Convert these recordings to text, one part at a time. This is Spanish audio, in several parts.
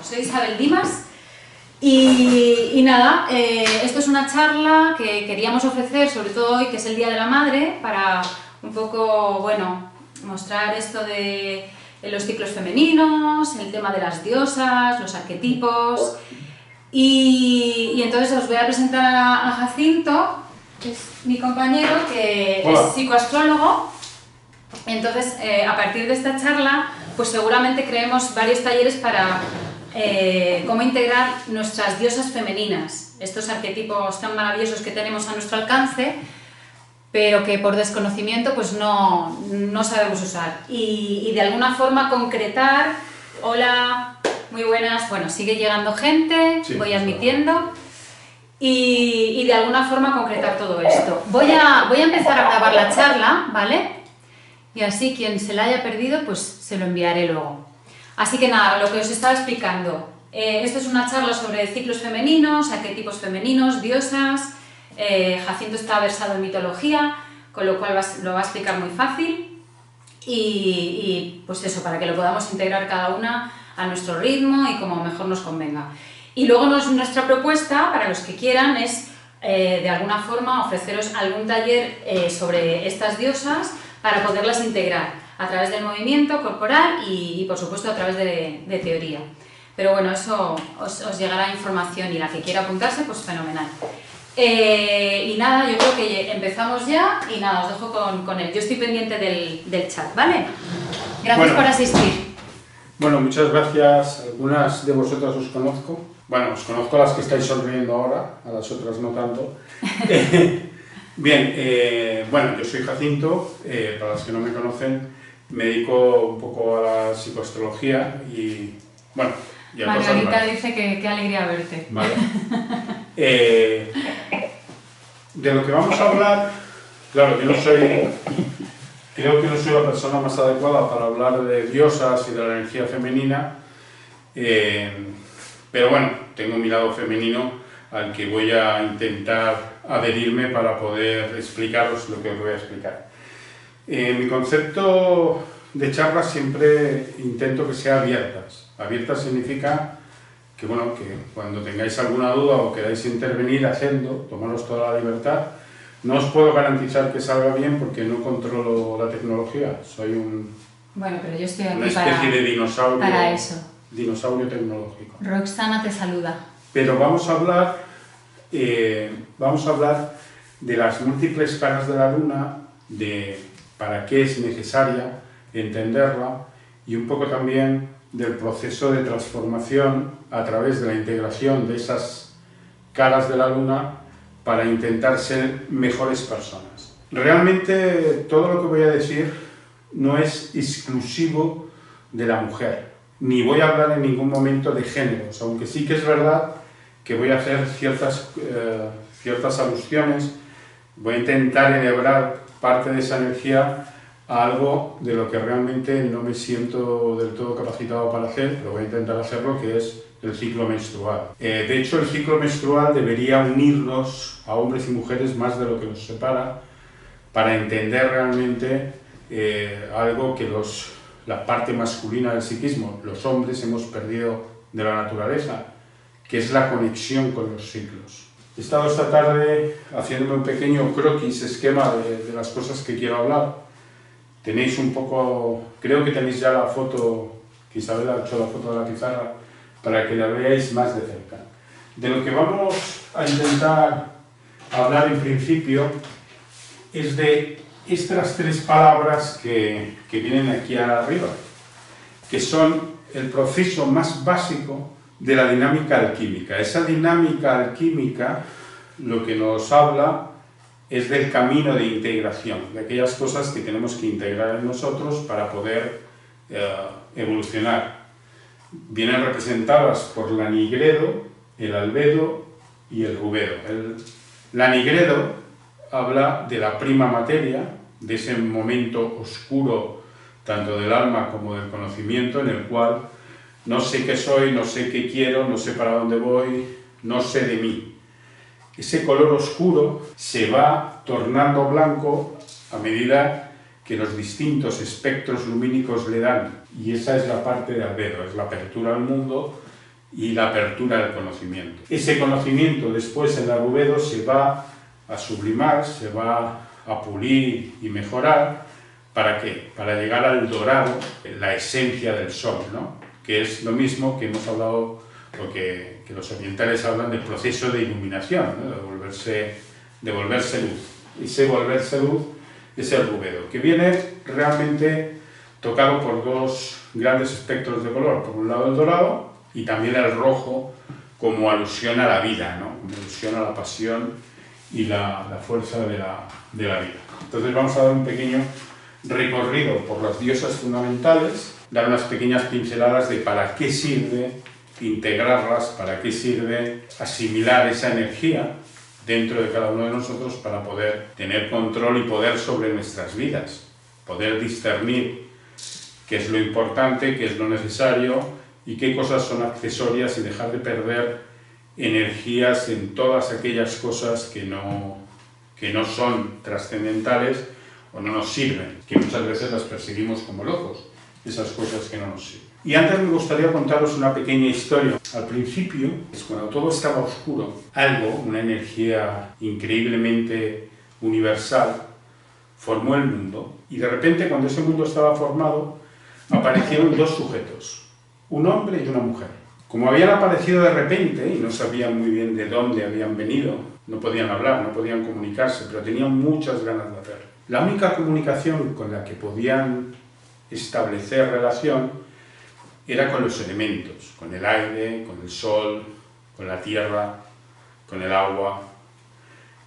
soy Isabel Dimas y nada, esto es una charla que queríamos ofrecer, sobre todo hoy que es el Día de la Madre, para un poco, bueno, mostrar esto de los ciclos femeninos, el tema de las diosas, los arquetipos. Y entonces os voy a presentar a Jacinto, que es mi compañero, que Hola. es psicoastrólogo. Entonces, a partir de esta charla, pues seguramente creemos varios talleres para cómo integrar nuestras diosas femeninas, estos arquetipos tan maravillosos que tenemos a nuestro alcance, pero que por desconocimiento pues no sabemos usar. Y de alguna forma concretar, hola, muy buenas, bueno, sigue llegando gente, Sí, voy admitiendo, y de alguna forma concretar todo esto. Voy a empezar a grabar la charla, ¿vale? Y así quien se la haya perdido, pues se lo enviaré luego. Así que nada, lo que os estaba explicando, esto es una charla sobre ciclos femeninos, arquetipos femeninos, diosas. Jacinto está versado en mitología, con lo cual lo va a explicar muy fácil y pues eso, para que lo podamos integrar cada una a nuestro ritmo y como mejor nos convenga. Y luego nuestra propuesta, para los que quieran, es de alguna forma ofreceros algún taller sobre estas diosas para poderlas integrar a través del movimiento corporal y por supuesto a través de teoría. Pero bueno, eso os llegará información y la que quiera apuntarse, pues fenomenal. Y nada, yo creo que empezamos ya y nada, os dejo con él. Yo estoy pendiente del chat, ¿vale? Gracias por asistir. Bueno, muchas gracias. Algunas de vosotras os conozco. Bueno, os conozco a las que estáis sonriendo ahora, a las otras no tanto. Bien, bueno, yo soy Jacinto, para las que no me conocen, me dedico un poco a la psicoastrología y, bueno, y a cosas Margarita más. dice que qué alegría verte. Vale. De lo que vamos a hablar, claro, yo no soy, creo que no soy la persona más adecuada para hablar de diosas y de la energía femenina, pero bueno, tengo mi lado femenino al que voy a intentar adherirme para poder explicaros lo que os voy a explicar. Mi concepto de charlas siempre intento que sea abiertas. Abiertas significa que, bueno, que cuando tengáis alguna duda o queráis intervenir, hacedlo, tomaros toda la libertad. No os puedo garantizar que salga bien porque no controlo la tecnología. Soy Bueno, pero yo estoy una aquí especie de dinosaurio, para eso. Dinosaurio tecnológico. Roxana te saluda. Pero vamos a hablar de las múltiples caras de la luna, de para qué es necesaria entenderla y un poco también del proceso de transformación a través de la integración de esas caras de la luna para intentar ser mejores personas. Realmente todo lo que voy a decir no es exclusivo de la mujer, ni voy a hablar en ningún momento de géneros, aunque sí que es verdad que voy a hacer ciertas alusiones, voy a intentar enhebrar parte de esa energía a algo de lo que realmente no me siento del todo capacitado para hacer, pero voy a intentar hacerlo, que es el ciclo menstrual. De hecho, el ciclo menstrual debería unirnos a hombres y mujeres más de lo que nos separa para entender realmente algo que la parte masculina del psiquismo, los hombres, hemos perdido de la naturaleza, que es la conexión con los ciclos. He estado esta tarde haciéndome un pequeño croquis, esquema de las cosas que quiero hablar. Tenéis un poco, creo que tenéis ya la foto, que Isabel ha hecho la foto de la pizarra, para que la veáis más de cerca. De lo que vamos a intentar hablar en principio es de estas tres palabras que vienen aquí arriba, que son el proceso más básico de la dinámica alquímica. Esa dinámica alquímica lo que nos habla es del camino de integración, de aquellas cosas que tenemos que integrar en nosotros para poder evolucionar. Vienen representadas por la nigredo, el albedo y el rubedo. La nigredo habla de la prima materia, de ese momento oscuro tanto del alma como del conocimiento, en el cual no sé qué soy, no sé qué quiero, no sé para dónde voy, no sé de mí. Ese color oscuro se va tornando blanco a medida que los distintos espectros lumínicos le dan, y esa es la parte de albedo, es la apertura al mundo y la apertura del conocimiento. Ese conocimiento después en la Rubedo se va a sublimar, se va a pulir y mejorar. ¿Para qué? Para llegar al dorado, la esencia del sol, ¿no? Que es lo mismo que hemos hablado, o que los orientales hablan del proceso de iluminación, ¿no? De volverse luz. Ese volverse luz es el Rubedo, que viene realmente tocado por dos grandes espectros de color. Por un lado el dorado y también el rojo como alusión a la vida, ¿no? Como alusión a la pasión y la fuerza de la vida. Entonces vamos a dar un pequeño recorrido por las diosas fundamentales, dar unas pequeñas pinceladas de para qué sirve integrarlas, para qué sirve asimilar esa energía dentro de cada uno de nosotros para poder tener control y poder sobre nuestras vidas, poder discernir qué es lo importante, qué es lo necesario y qué cosas son accesorias y dejar de perder energías en todas aquellas cosas que no son trascendentales o no nos sirven, que muchas veces las perseguimos como locos, esas cosas que no nos sirven. Y antes me gustaría contaros una pequeña historia. Al principio, es cuando todo estaba oscuro, algo, una energía increíblemente universal, formó el mundo. Y de repente, cuando ese mundo estaba formado, aparecieron dos sujetos, un hombre y una mujer. Como habían aparecido de repente y no sabían muy bien de dónde habían venido, no podían hablar, no podían comunicarse, pero tenían muchas ganas de hacer. La única comunicación con la que podían establecer relación era con los elementos, con el aire, con el sol, con la tierra, con el agua.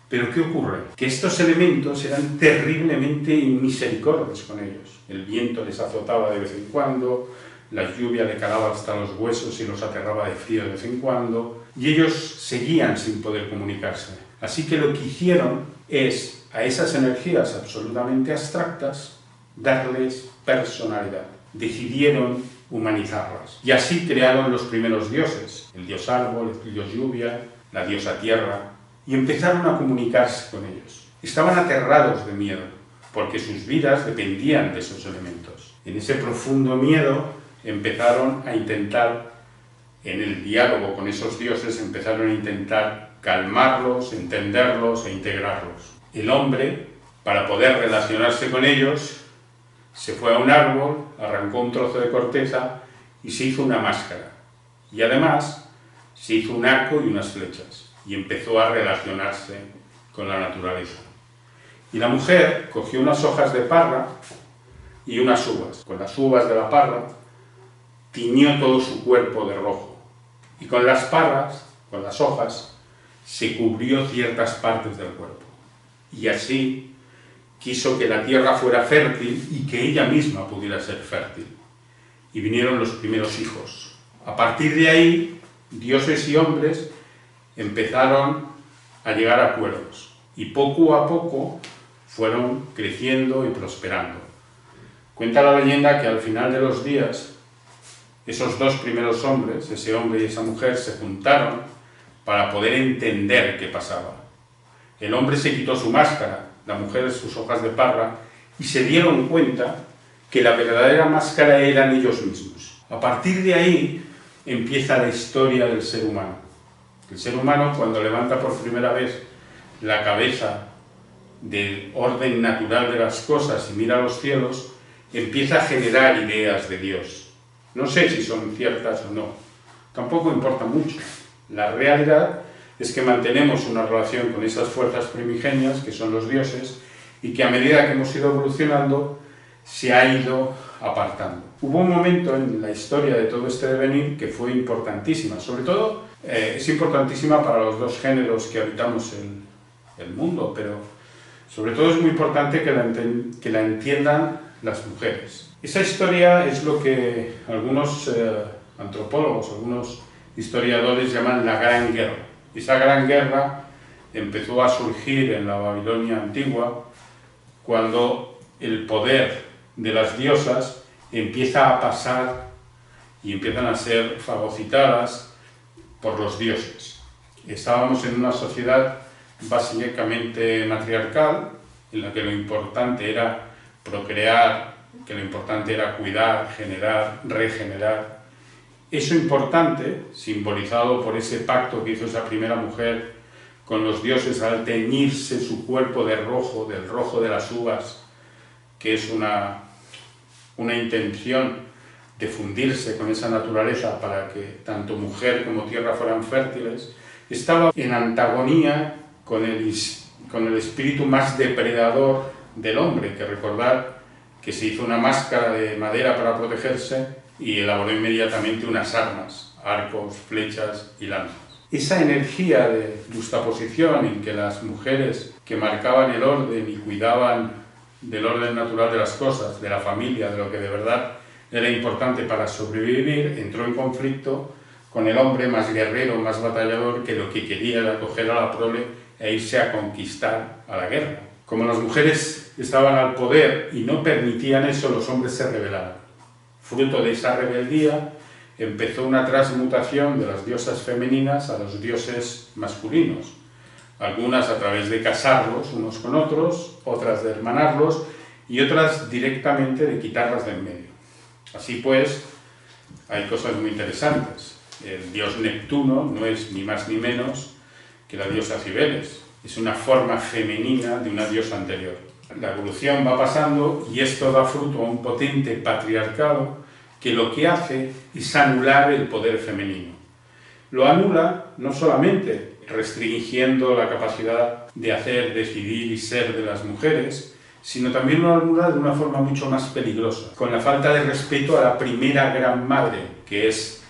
Pero ¿qué ocurre? Que estos elementos eran terriblemente inmisericordios con ellos. El viento les azotaba de vez en cuando, la lluvia le calaba hasta los huesos y los aterraba de frío de vez en cuando, y ellos seguían sin poder comunicarse. Así que lo que hicieron es, a esas energías absolutamente abstractas, darles personalidad. Decidieron humanizarlas. Y así crearon los primeros dioses, el dios árbol, el dios lluvia, la diosa tierra, y empezaron a comunicarse con ellos. Estaban aterrados de miedo, porque sus vidas dependían de esos elementos. En ese profundo miedo empezaron a intentar, en el diálogo con esos dioses, empezaron a intentar calmarlos, entenderlos e integrarlos. El hombre, para poder relacionarse con ellos, se fue a un árbol, arrancó un trozo de corteza y se hizo una máscara. Y además se hizo un arco y unas flechas y empezó a relacionarse con la naturaleza. Y la mujer cogió unas hojas de parra y unas uvas. Con las uvas de la parra tiñó todo su cuerpo de rojo. Y con las parras, con las hojas, se cubrió ciertas partes del cuerpo. Y así quiso que la tierra fuera fértil y que ella misma pudiera ser fértil. Y vinieron los primeros hijos. A partir de ahí, dioses y hombres empezaron a llegar a acuerdos. Y poco a poco fueron creciendo y prosperando. Cuenta la leyenda que al final de los días, esos dos primeros hombres, ese hombre y esa mujer, se juntaron para poder entender qué pasaba. El hombre se quitó su máscara, la mujer sus hojas de parra, y se dieron cuenta que la verdadera máscara eran ellos mismos. A partir de ahí empieza la historia del ser humano. El ser humano, cuando levanta por primera vez la cabeza del orden natural de las cosas y mira a los cielos, empieza a generar ideas de Dios. No sé si son ciertas o no, tampoco importa mucho. La realidad es que mantenemos una relación con esas fuerzas primigenias, que son los dioses, y que a medida que hemos ido evolucionando, se ha ido apartando. Hubo un momento en la historia de todo este devenir que fue importantísima, sobre todo es importantísima para los dos géneros que habitamos el mundo, pero sobre todo es muy importante que la entiendan las mujeres. Esa historia es lo que algunos antropólogos, algunos historiadores llaman la Gran Guerra. Esa Gran Guerra empezó a surgir en la Babilonia antigua cuando el poder de las diosas empieza a pasar y empiezan a ser fagocitadas por los dioses. Estábamos en una sociedad básicamente matriarcal, en la que lo importante era procrear, que lo importante era cuidar, generar, regenerar, Eso importante, simbolizado por ese pacto que hizo esa primera mujer con los dioses al teñirse su cuerpo de rojo, del rojo de las uvas, que es una intención de fundirse con esa naturaleza para que tanto mujer como tierra fueran fértiles, estaba en antagonía con el espíritu más depredador del hombre, que recordar que se hizo una máscara de madera para protegerse y elaboró inmediatamente unas armas, arcos, flechas y lanzas. Esa energía de justaposición en que las mujeres que marcaban el orden y cuidaban del orden natural de las cosas, de la familia, de lo que de verdad era importante para sobrevivir, entró en conflicto con el hombre más guerrero, más batallador, que lo que quería era coger a la prole e irse a conquistar a la guerra. Como las mujeres estaban al poder y no permitían eso, los hombres se rebelaron. Fruto de esa rebeldía empezó una transmutación de las diosas femeninas a los dioses masculinos. Algunas a través de casarlos unos con otros, otras de hermanarlos y otras directamente de quitarlas de en medio. Así pues, hay cosas muy interesantes. El dios Neptuno no es ni más ni menos que la diosa Cibeles. Es una forma femenina de una diosa anterior. La evolución va pasando y esto da fruto a un potente patriarcado que lo que hace es anular el poder femenino. Lo anula no solamente restringiendo la capacidad de hacer, decidir y ser de las mujeres, sino también lo anula de una forma mucho más peligrosa, con la falta de respeto a la primera gran madre, que es,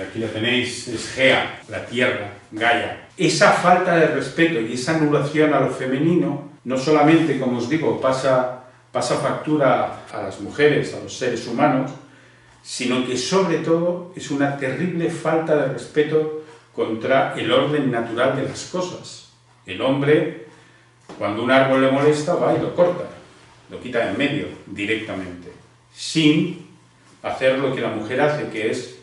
aquí la tenéis, es Gea, la tierra, Gaia. Esa falta de respeto y esa anulación a lo femenino, no solamente, como os digo, pasa factura a las mujeres, a los seres humanos, sino que sobre todo es una terrible falta de respeto contra el orden natural de las cosas. El hombre, cuando un árbol le molesta, va y lo corta, lo quita de en medio directamente, sin hacer lo que la mujer hace, que es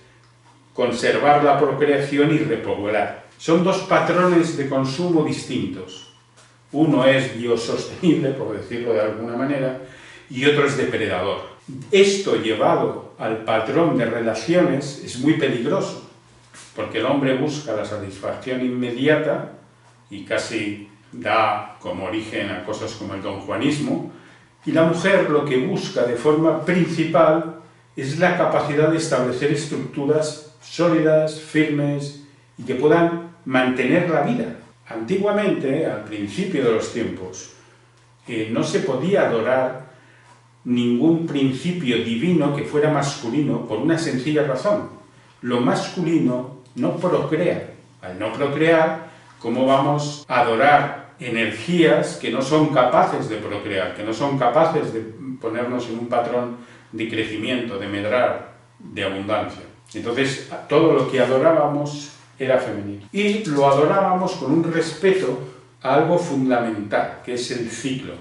conservar la procreación y repoblar. Son dos patrones de consumo distintos. Uno es biosostenible, por decirlo de alguna manera, y otro es depredador. Esto llevado al patrón de relaciones es muy peligroso, porque el hombre busca la satisfacción inmediata y casi da como origen a cosas como el donjuanismo, y la mujer lo que busca de forma principal es la capacidad de establecer estructuras sólidas, firmes y que puedan mantener la vida. Antiguamente, al principio de los tiempos, no se podía adorar ningún principio divino que fuera masculino por una sencilla razón. Lo masculino no procrea. Al no procrear, ¿cómo vamos a adorar energías que no son capaces de procrear, que no son capaces de ponernos en un patrón de crecimiento, de medrar, de abundancia? Entonces, todo lo que adorábamos era femenino. Y lo adorábamos con un respeto a algo fundamental, que es el ciclo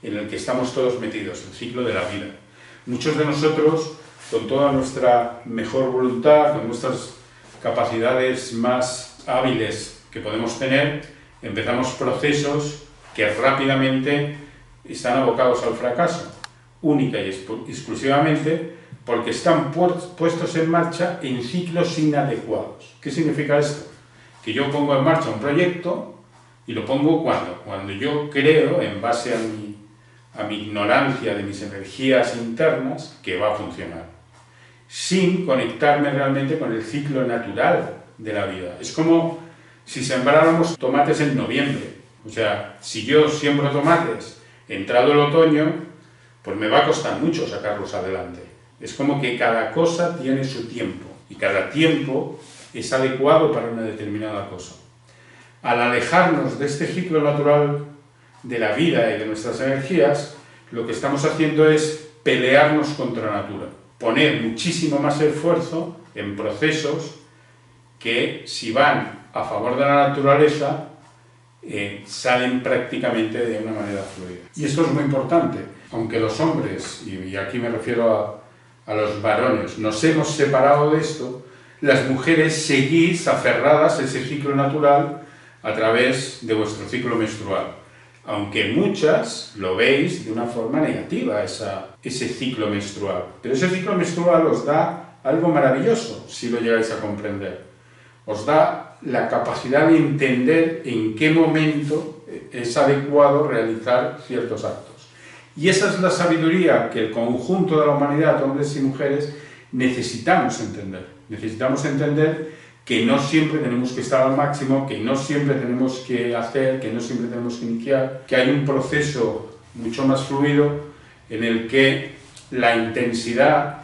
en el que estamos todos metidos, el ciclo de la vida. Muchos de nosotros, con toda nuestra mejor voluntad, con nuestras capacidades más hábiles que podemos tener, empezamos procesos que rápidamente están abocados al fracaso, única y exclusivamente porque están puestos en marcha en ciclos inadecuados. ¿Qué significa esto? Que yo pongo en marcha un proyecto y lo pongo cuando yo creo, en base a mi ignorancia de mis energías internas, que va a funcionar, sin conectarme realmente con el ciclo natural de la vida. Es como si sembráramos tomates en noviembre. O sea, si yo siembro tomates entrado el otoño, pues me va a costar mucho sacarlos adelante. Es como que cada cosa tiene su tiempo, y cada tiempo es adecuado para una determinada cosa. Al alejarnos de este ciclo natural de la vida y de nuestras energías, lo que estamos haciendo es pelearnos contra la natura, poner muchísimo más esfuerzo en procesos que, si van a favor de la naturaleza, salen prácticamente de una manera fluida. Y esto es muy importante, aunque los hombres, y aquí me refiero a los varones, nos hemos separado de esto, las mujeres seguís aferradas a ese ciclo natural a través de vuestro ciclo menstrual. Aunque muchas lo veis de una forma negativa, ese ciclo menstrual. Pero ese ciclo menstrual os da algo maravilloso si lo llegáis a comprender. Os da la capacidad de entender en qué momento es adecuado realizar ciertos actos. Y esa es la sabiduría que el conjunto de la humanidad, hombres y mujeres, necesitamos entender. Necesitamos entender que no siempre tenemos que estar al máximo, que no siempre tenemos que hacer, que no siempre tenemos que iniciar, que hay un proceso mucho más fluido en el que la intensidad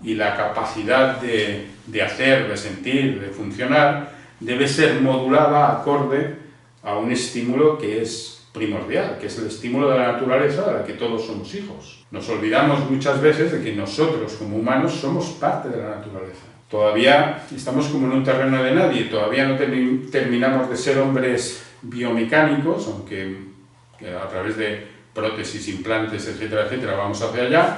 y la capacidad de hacer, de sentir, de funcionar, debe ser modulada acorde a un estímulo que es primordial, que es el estímulo de la naturaleza de la que todos somos hijos. Nos olvidamos muchas veces de que nosotros como humanos somos parte de la naturaleza. Todavía estamos como en un terreno de nadie, todavía no terminamos de ser hombres biomecánicos, aunque a través de prótesis, implantes, etcétera, etcétera, vamos hacia allá,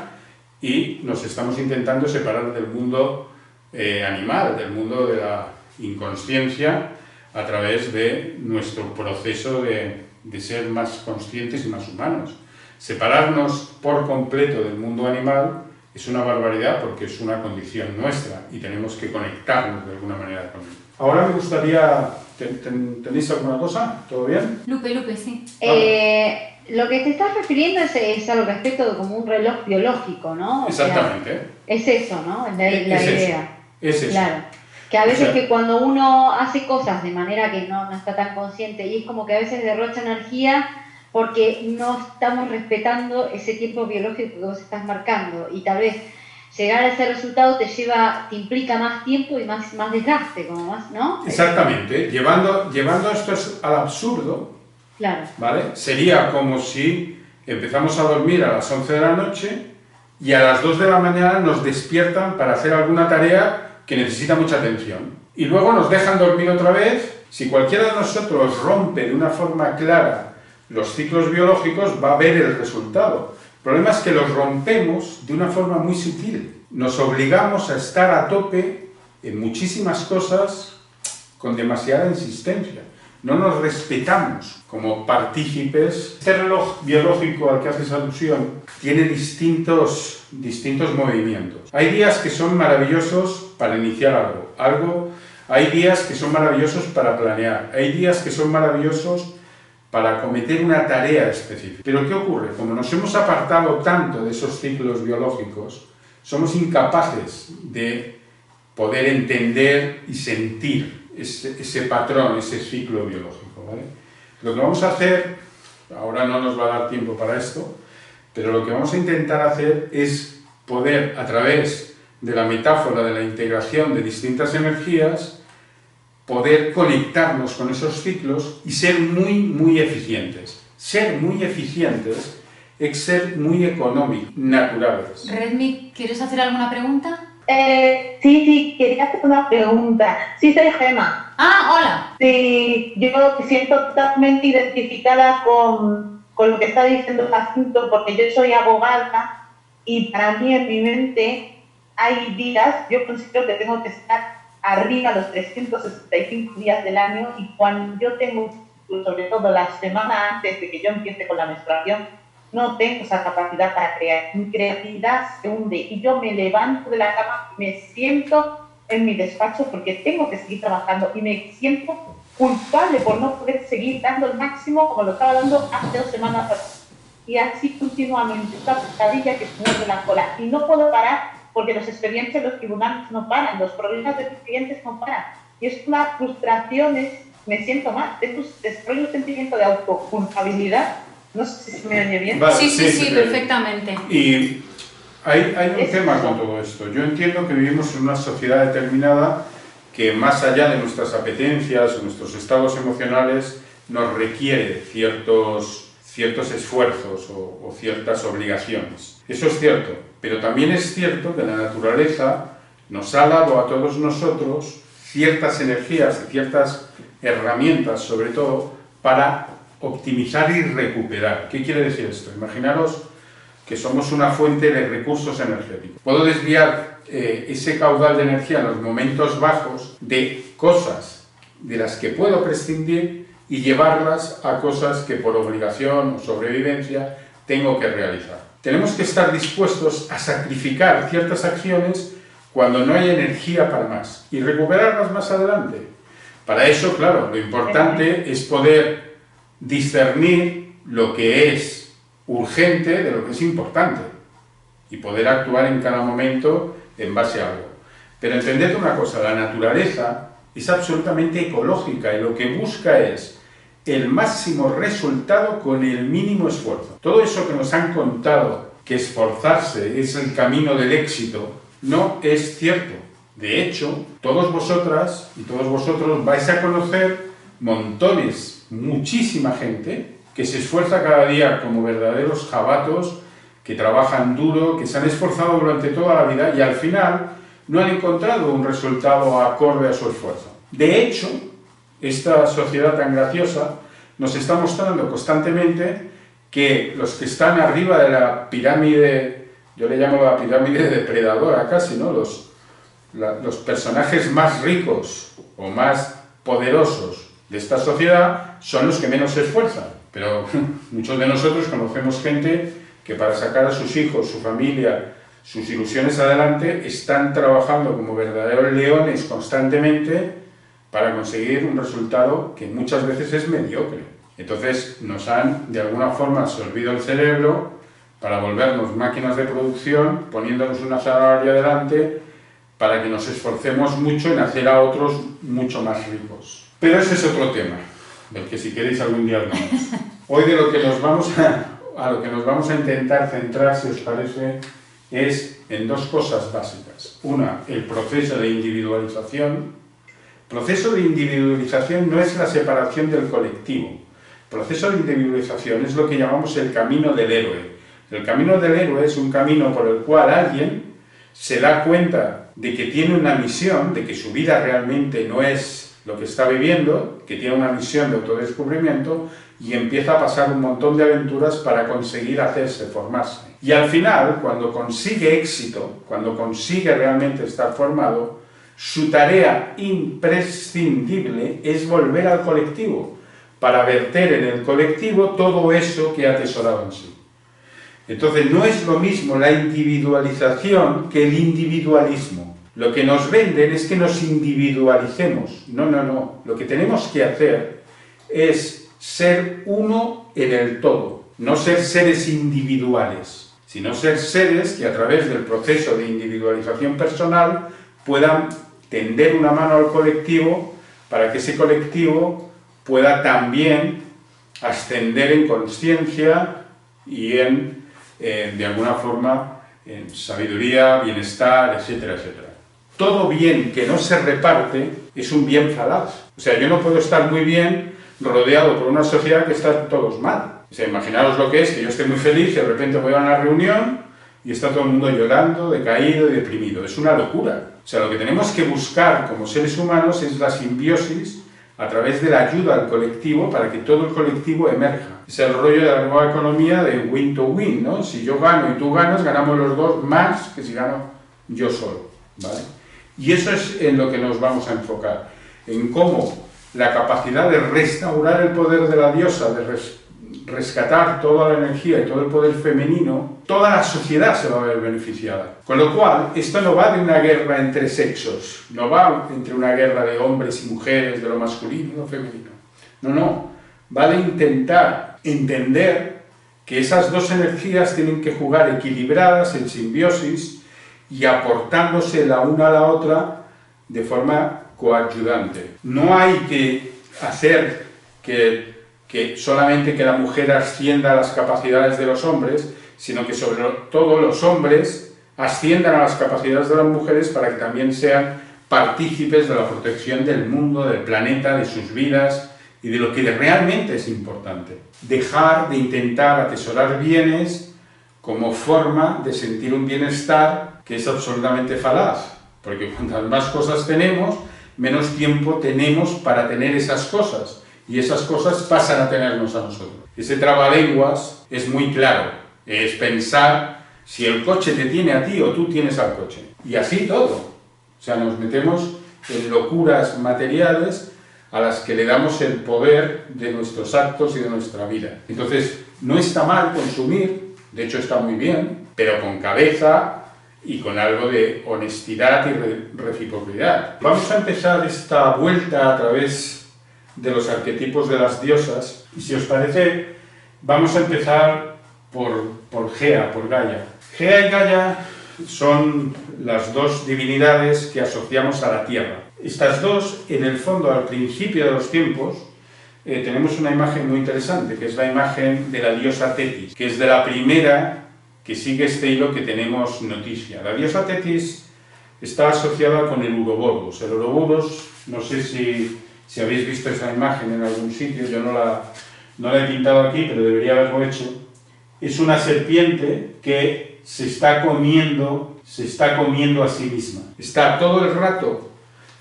y nos estamos intentando separar del mundo animal, del mundo de la inconsciencia, a través de nuestro proceso de ser más conscientes y más humanos. Separarnos por completo del mundo animal es una barbaridad porque es una condición nuestra y tenemos que conectarnos de alguna manera con él. Ahora me gustaría... ¿Tenéis alguna cosa? ¿Todo bien? Lupe, sí. Lo que te estás refiriendo es algo respecto de como un reloj biológico, ¿no? Exactamente. Sea, es eso, ¿no? La idea. Es eso. Claro. Que a veces que cuando uno hace cosas de manera que no está tan consciente y es como que a veces derrocha energía porque no estamos respetando ese tiempo biológico que vos estás marcando y tal vez llegar a ese resultado te implica más tiempo y más desgaste, como más, ¿no? Exactamente. Llevando esto al absurdo, claro. ¿Vale? Sería como si empezamos a dormir a las 11 de la noche y a las 2 de la mañana nos despiertan para hacer alguna tarea que necesita mucha atención. Y luego nos dejan dormir otra vez. Si cualquiera de nosotros rompe de una forma clara los ciclos biológicos, va a ver el resultado. El problema es que los rompemos de una forma muy sutil. Nos obligamos a estar a tope en muchísimas cosas con demasiada insistencia. No nos respetamos como partícipes. Este reloj biológico al que haces alusión tiene distintos movimientos. Hay días que son maravillosos para iniciar algo. Hay días que son maravillosos para planear. Hay días que son maravillosos para acometer una tarea específica. Pero ¿qué ocurre? Como nos hemos apartado tanto de esos ciclos biológicos, somos incapaces de poder entender y sentir ese patrón, ese ciclo biológico, ¿vale? Lo que vamos a hacer, ahora no nos va a dar tiempo para esto, pero lo que vamos a intentar hacer es poder, a través de la metáfora de la integración de distintas energías, poder conectarnos con esos ciclos y ser muy eficientes. Ser muy eficientes es ser muy económicos, naturales. Redmi, ¿quieres hacer alguna pregunta? Sí, quería hacer una pregunta. Sí, soy Gemma. Ah, hola. Sí, yo me siento totalmente identificada con lo que está diciendo Jacinto, porque yo soy abogada y para mí en mi mente hay días, yo considero que tengo que estar arriba los 365 días del año y cuando yo tengo, sobre todo la semana antes de que yo empiece con la menstruación, no tengo esa capacidad para crear. Mi creatividad se hunde y yo me levanto de la cama, me siento en mi despacho porque tengo que seguir trabajando y me siento culpable por no poder seguir dando el máximo como lo estaba dando hace 2 semanas atrás. Y así continuamente, esta pesadilla que se mueve la cola y no puedo parar porque los expedientes de los tribunales no paran, los problemas de los clientes no paran. Y es una frustración, me siento mal, desarrollo un sentimiento de autoculpabilidad. No sé si me oye bien. Vale, Sí, perfectamente. Y hay un tema con todo esto. Yo entiendo que vivimos en una sociedad determinada que más allá de nuestras apetencias o nuestros estados emocionales nos requiere ciertos esfuerzos o ciertas obligaciones. Eso es cierto, pero también es cierto que la naturaleza nos ha dado a todos nosotros ciertas energías y ciertas herramientas, sobre todo, para optimizar y recuperar. ¿Qué quiere decir esto? Imaginaros que somos una fuente de recursos energéticos. Puedo desviar ese caudal de energía en los momentos bajos de cosas de las que puedo prescindir y llevarlas a cosas que por obligación o sobrevivencia tengo que realizar. Tenemos que estar dispuestos a sacrificar ciertas acciones cuando no hay energía para más, y recuperarlas más adelante. Para eso, claro, lo importante es poder discernir lo que es urgente de lo que es importante y poder actuar en cada momento en base a algo. Pero entended una cosa, la naturaleza es absolutamente ecológica y lo que busca es el máximo resultado con el mínimo esfuerzo. Todo eso que nos han contado, que esforzarse es el camino del éxito, no es cierto. De hecho, todos vosotras y todos vosotros vais a conocer montones, muchísima gente que se esfuerza cada día como verdaderos jabatos, que trabajan duro, que se han esforzado durante toda la vida y al final no han encontrado un resultado acorde a su esfuerzo. De hecho, esta sociedad tan graciosa nos está mostrando constantemente que los que están arriba de la pirámide, yo le llamo la pirámide depredadora casi, ¿no? Los personajes más ricos o más poderosos de esta sociedad son los que menos se esfuerzan. Pero muchos de nosotros conocemos gente que para sacar a sus hijos, su familia, sus ilusiones adelante, están trabajando como verdaderos leones constantemente para conseguir un resultado que muchas veces es mediocre. Entonces nos han, de alguna forma, absorbido el cerebro para volvernos máquinas de producción, poniéndonos una zanahoria delante para que nos esforcemos mucho en hacer a otros mucho más ricos. Pero ese es otro tema, del que si queréis algún día hablamos. Hoy de lo que nos vamos a intentar centrar, si os parece, es en dos cosas básicas. Una, el proceso de individualización. El proceso de individualización no es la separación del colectivo. El proceso de individualización es lo que llamamos el camino del héroe. El camino del héroe es un camino por el cual alguien se da cuenta de que tiene una misión, de que su vida realmente no es lo que está viviendo, que tiene una misión de autodescubrimiento y empieza a pasar un montón de aventuras para conseguir hacerse, formarse. Y al final, cuando consigue éxito, cuando consigue realmente estar formado, su tarea imprescindible es volver al colectivo, para verter en el colectivo todo eso que ha atesorado en sí. Entonces, no es lo mismo la individualización que el individualismo. Lo que nos venden es que nos individualicemos. No, no, no. Lo que tenemos que hacer es ser uno en el todo. No ser seres individuales, sino ser seres que a través del proceso de individualización personal puedan tender una mano al colectivo para que ese colectivo pueda también ascender en conciencia y en, de alguna forma, en sabiduría, bienestar, etcétera, etcétera. Todo bien que no se reparte es un bien falaz. O sea, yo no puedo estar muy bien rodeado por una sociedad que está todos mal. O sea, imaginaos lo que es que yo esté muy feliz y de repente voy a una reunión y está todo el mundo llorando, decaído y deprimido. Es una locura. O sea, lo que tenemos que buscar como seres humanos es la simbiosis a través de la ayuda al colectivo para que todo el colectivo emerja. Es el rollo de la nueva economía de win to win, ¿no? Si yo gano y tú ganas, ganamos los dos más que si gano yo solo, ¿vale? Y eso es en lo que nos vamos a enfocar, en cómo la capacidad de restaurar el poder de la diosa, de rescatar toda la energía y todo el poder femenino, toda la sociedad se va a ver beneficiada. Con lo cual, esto no va de una guerra entre sexos, no va entre una guerra de hombres y mujeres, de lo masculino y lo femenino. No, no, va de intentar entender que esas dos energías tienen que jugar equilibradas, en simbiosis, y aportándose la una a la otra de forma coayudante. No hay que hacer que solamente que la mujer ascienda a las capacidades de los hombres, sino que sobre todo los hombres asciendan a las capacidades de las mujeres para que también sean partícipes de la protección del mundo, del planeta, de sus vidas y de lo que realmente es importante. Dejar de intentar atesorar bienes como forma de sentir un bienestar que es absolutamente falaz, porque cuantas más cosas tenemos, menos tiempo tenemos para tener esas cosas, y esas cosas pasan a tenernos a nosotros. Ese trabalenguas es muy claro, es pensar si el coche te tiene a ti o tú tienes al coche, y así todo. O sea, nos metemos en locuras materiales a las que le damos el poder de nuestros actos y de nuestra vida. Entonces, no está mal consumir, de hecho está muy bien, pero con cabeza y con algo de honestidad y reciprocidad. Vamos a empezar esta vuelta a través de los arquetipos de las diosas, y si os parece, vamos a empezar por Gea, por Gaia. Gea y Gaia son las dos divinidades que asociamos a la Tierra. Estas dos, en el fondo, al principio de los tiempos, tenemos una imagen muy interesante, que es la imagen de la diosa Tetis, que es de la primera que sigue este hilo que tenemos noticia. La diosa Tetis está asociada con el Uroboros. El Uroboros, no sé si habéis visto esa imagen en algún sitio, yo no la he pintado aquí, pero debería haberlo hecho. Es una serpiente que se está comiendo a sí misma. Está todo el rato,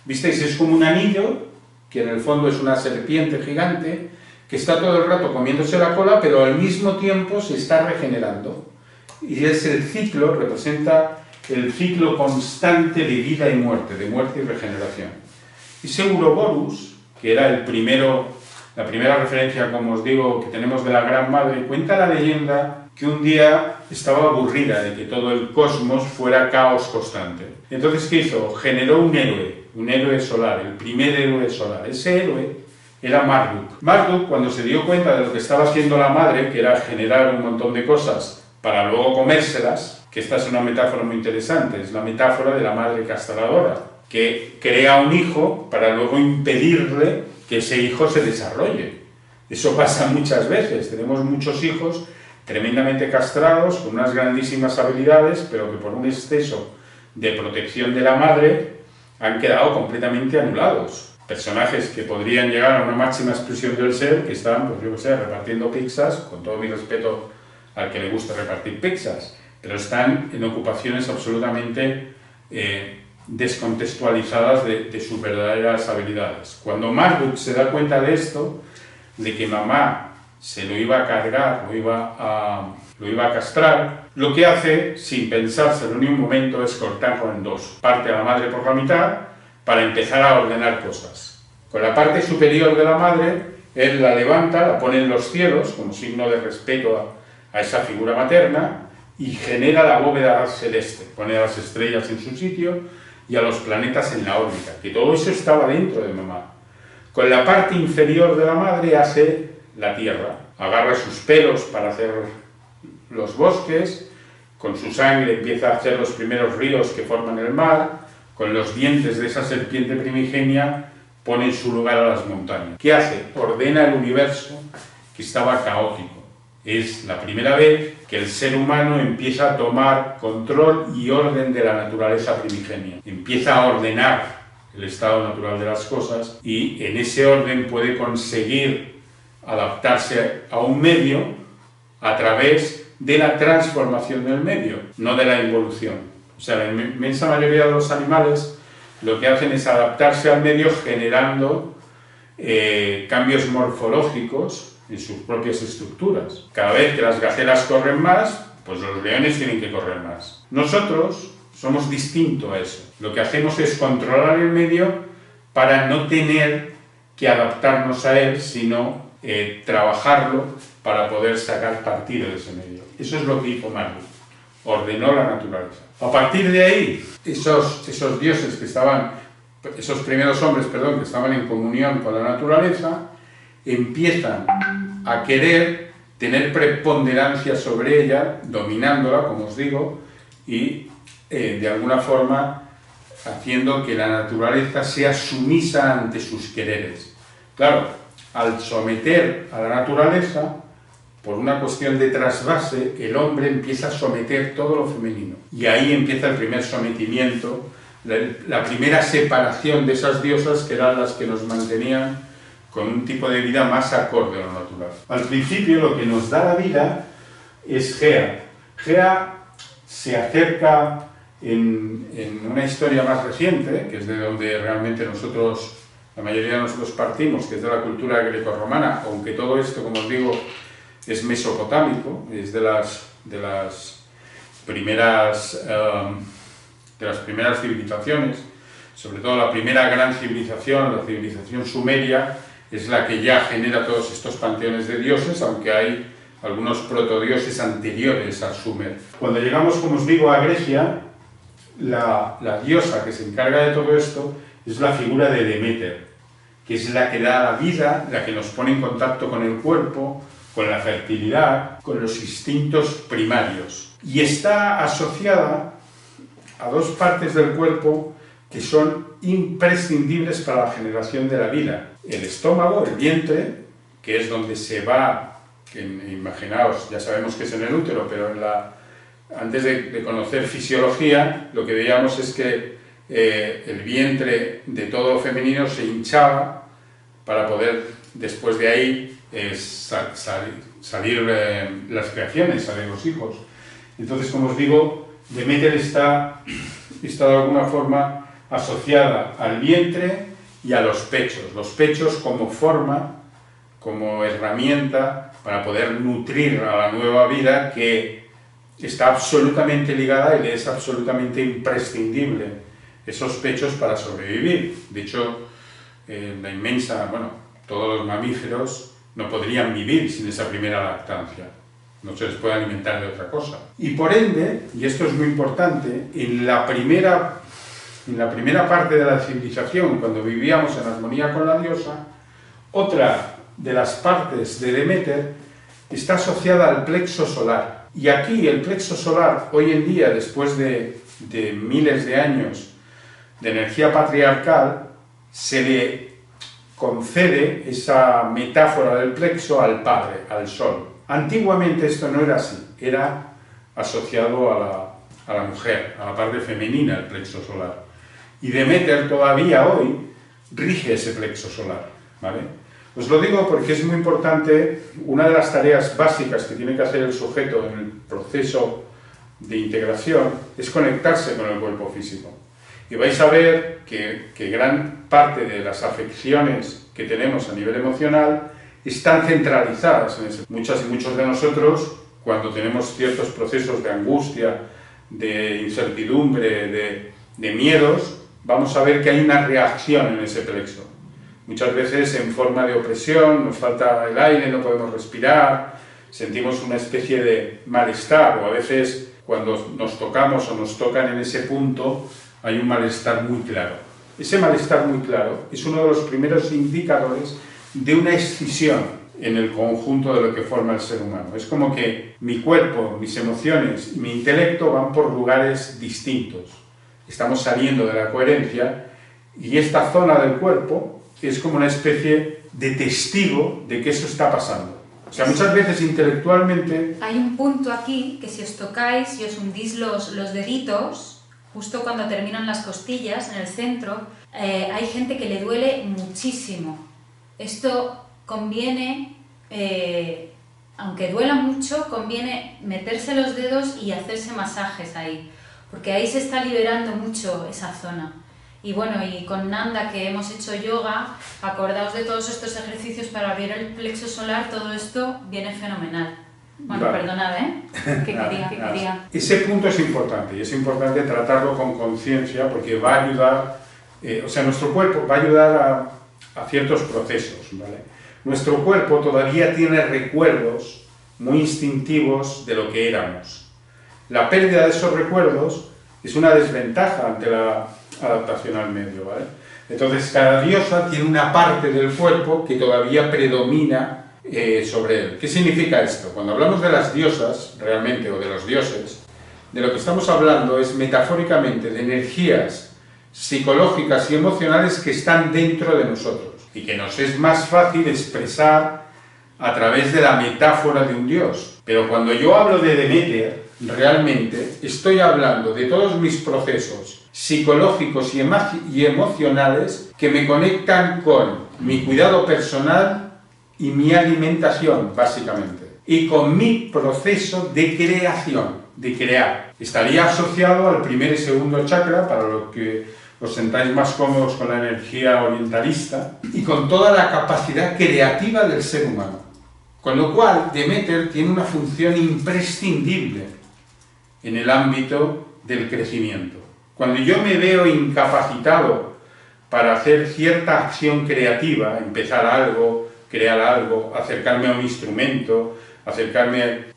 ¿visteis? Es como un anillo, que en el fondo es una serpiente gigante, que está todo el rato comiéndose la cola, pero al mismo tiempo se está regenerando. Y es el ciclo, representa el ciclo constante de vida y muerte y regeneración. Ese Uroboros, que era la primera referencia, como os digo, que tenemos de la Gran Madre, cuenta la leyenda que un día estaba aburrida de que todo el cosmos fuera caos constante. Entonces, ¿qué hizo? Generó un héroe solar, el primer héroe solar. Ese héroe era Marduk. Marduk, cuando se dio cuenta de lo que estaba haciendo la madre, que era generar un montón de cosas para luego comérselas, que esta es una metáfora muy interesante, es la metáfora de la madre castradora, que crea un hijo para luego impedirle que ese hijo se desarrolle. Eso pasa muchas veces, tenemos muchos hijos tremendamente castrados, con unas grandísimas habilidades, pero que por un exceso de protección de la madre han quedado completamente anulados. Personajes que podrían llegar a una máxima expresión del ser, que están, pues yo que sé, repartiendo pizzas, con todo mi respeto al que le gusta repartir pizzas, pero están en ocupaciones absolutamente descontextualizadas de sus verdaderas habilidades. Cuando Marduk se da cuenta de esto, de que mamá se lo iba a cargar, lo iba a castrar, lo que hace, sin pensárselo ni un momento, es cortarlo en dos. Parte a la madre por la mitad para empezar a ordenar cosas. Con la parte superior de la madre, él la levanta, la pone en los cielos, como signo de respeto a esa figura materna, y genera la bóveda celeste, pone a las estrellas en su sitio y a los planetas en la órbita, que todo eso estaba dentro de mamá. Con la parte inferior de la madre hace la tierra, agarra sus pelos para hacer los bosques, con su sangre empieza a hacer los primeros ríos que forman el mar, con los dientes de esa serpiente primigenia pone en su lugar a las montañas. ¿Qué hace? Ordena el universo que estaba caótico. Es la primera vez que el ser humano empieza a tomar control y orden de la naturaleza primigenia. Empieza a ordenar el estado natural de las cosas y en ese orden puede conseguir adaptarse a un medio a través de la transformación del medio, no de la involución. O sea, la inmensa mayoría de los animales lo que hacen es adaptarse al medio generando cambios morfológicos en sus propias estructuras. Cada vez que las gacelas corren más, pues los leones tienen que correr más. Nosotros somos distintos a eso. Lo que hacemos es controlar el medio para no tener que adaptarnos a él, sino trabajarlo para poder sacar partido de ese medio. Eso es lo que hizo Marduk. Ordenó la naturaleza. A partir de ahí, esos dioses que estaban, esos primeros hombres, perdón, que estaban en comunión con la naturaleza, empiezan a querer tener preponderancia sobre ella, dominándola, como os digo, y de alguna forma haciendo que la naturaleza sea sumisa ante sus quereres. Claro, al someter a la naturaleza, por una cuestión de trasvase, el hombre empieza a someter todo lo femenino. Y ahí empieza el primer sometimiento, la primera separación de esas diosas que eran las que nos mantenían con un tipo de vida más acorde a lo natural. Al principio lo que nos da la vida es Gea. Gea se acerca en una historia más reciente, que es de donde realmente la mayoría de nosotros partimos, que es de la cultura grecorromana, aunque todo esto, como os digo, es mesopotámico, es de las primeras civilizaciones, sobre todo la primera gran civilización, la civilización sumeria, es la que ya genera todos estos panteones de dioses, aunque hay algunos protodioses anteriores a Sumer. Cuando llegamos, como os digo, a Grecia, la diosa que se encarga de todo esto es la figura de Deméter, que es la que da la vida, la que nos pone en contacto con el cuerpo, con la fertilidad, con los instintos primarios. Y está asociada a dos partes del cuerpo que son imprescindibles para la generación de la vida. El estómago, el vientre, que es donde se va, imaginaos, ya sabemos que es en el útero, pero antes de conocer fisiología, lo que veíamos es que el vientre de todo femenino se hinchaba para poder, después de ahí, salir las creaciones, salir los hijos. Entonces, como os digo, Deméter está de alguna forma asociada al vientre y a los pechos como forma, como herramienta para poder nutrir a la nueva vida que está absolutamente ligada y le es absolutamente imprescindible esos pechos para sobrevivir. De hecho, todos los mamíferos no podrían vivir sin esa primera lactancia. No se les puede alimentar de otra cosa. Y por ende, y esto es muy importante, en la primera parte de la civilización, cuando vivíamos en armonía con la diosa, otra de las partes de Deméter está asociada al plexo solar. Y aquí el plexo solar, hoy en día, después de miles de años de energía patriarcal, se le concede esa metáfora del plexo al padre, al sol. Antiguamente esto no era así, era asociado a la mujer, a la parte femenina, el plexo solar. Y Deméter todavía hoy rige ese plexo solar, ¿vale? Os lo digo porque es muy importante, una de las tareas básicas que tiene que hacer el sujeto en el proceso de integración es conectarse con el cuerpo físico. Y vais a ver que gran parte de las afecciones que tenemos a nivel emocional están centralizadas en ese. Muchas y muchos de nosotros, cuando tenemos ciertos procesos de angustia, de incertidumbre, de miedos, vamos a ver que hay una reacción en ese plexo. Muchas veces en forma de opresión, nos falta el aire, no podemos respirar, sentimos una especie de malestar, o a veces cuando nos tocamos o nos tocan en ese punto hay un malestar muy claro. Ese malestar muy claro es uno de los primeros indicadores de una escisión en el conjunto de lo que forma el ser humano. Es como que mi cuerpo, mis emociones y mi intelecto van por lugares distintos. Estamos saliendo de la coherencia y esta zona del cuerpo es como una especie de testigo de que eso está pasando. O sea, muchas veces intelectualmente... Hay un punto aquí que si os tocáis y os hundís los deditos, justo cuando terminan las costillas, en el centro, hay gente que le duele muchísimo. Esto conviene, aunque duela mucho, conviene meterse los dedos y hacerse masajes ahí, porque ahí se está liberando mucho esa zona. Y bueno, y con Nanda, que hemos hecho yoga, acordaos de todos estos ejercicios para abrir el plexo solar, todo esto viene fenomenal. Bueno, vale. Perdonad, ¿eh? Quería. Ese punto es importante, y es importante tratarlo con conciencia, porque va a ayudar, nuestro cuerpo va a ayudar a ciertos procesos, ¿vale? Nuestro cuerpo todavía tiene recuerdos muy instintivos de lo que éramos. La pérdida de esos recuerdos es una desventaja ante la adaptación al medio, ¿vale? Entonces, cada diosa tiene una parte del cuerpo que todavía predomina sobre él. ¿Qué significa esto? Cuando hablamos de las diosas, realmente, o de los dioses, de lo que estamos hablando es metafóricamente de energías psicológicas y emocionales que están dentro de nosotros y que nos es más fácil expresar a través de la metáfora de un dios. Pero cuando yo hablo de Deméter, realmente estoy hablando de todos mis procesos psicológicos y emocionales que me conectan con mi cuidado personal y mi alimentación, básicamente, y con mi proceso de creación, de crear. Estaría asociado al primer y segundo chakra, para los que os sentáis más cómodos con la energía orientalista, y con toda la capacidad creativa del ser humano. Con lo cual, Deméter tiene una función imprescindible en el ámbito del crecimiento. Cuando yo me veo incapacitado para hacer cierta acción creativa, empezar algo, crear algo, acercarme a un instrumento,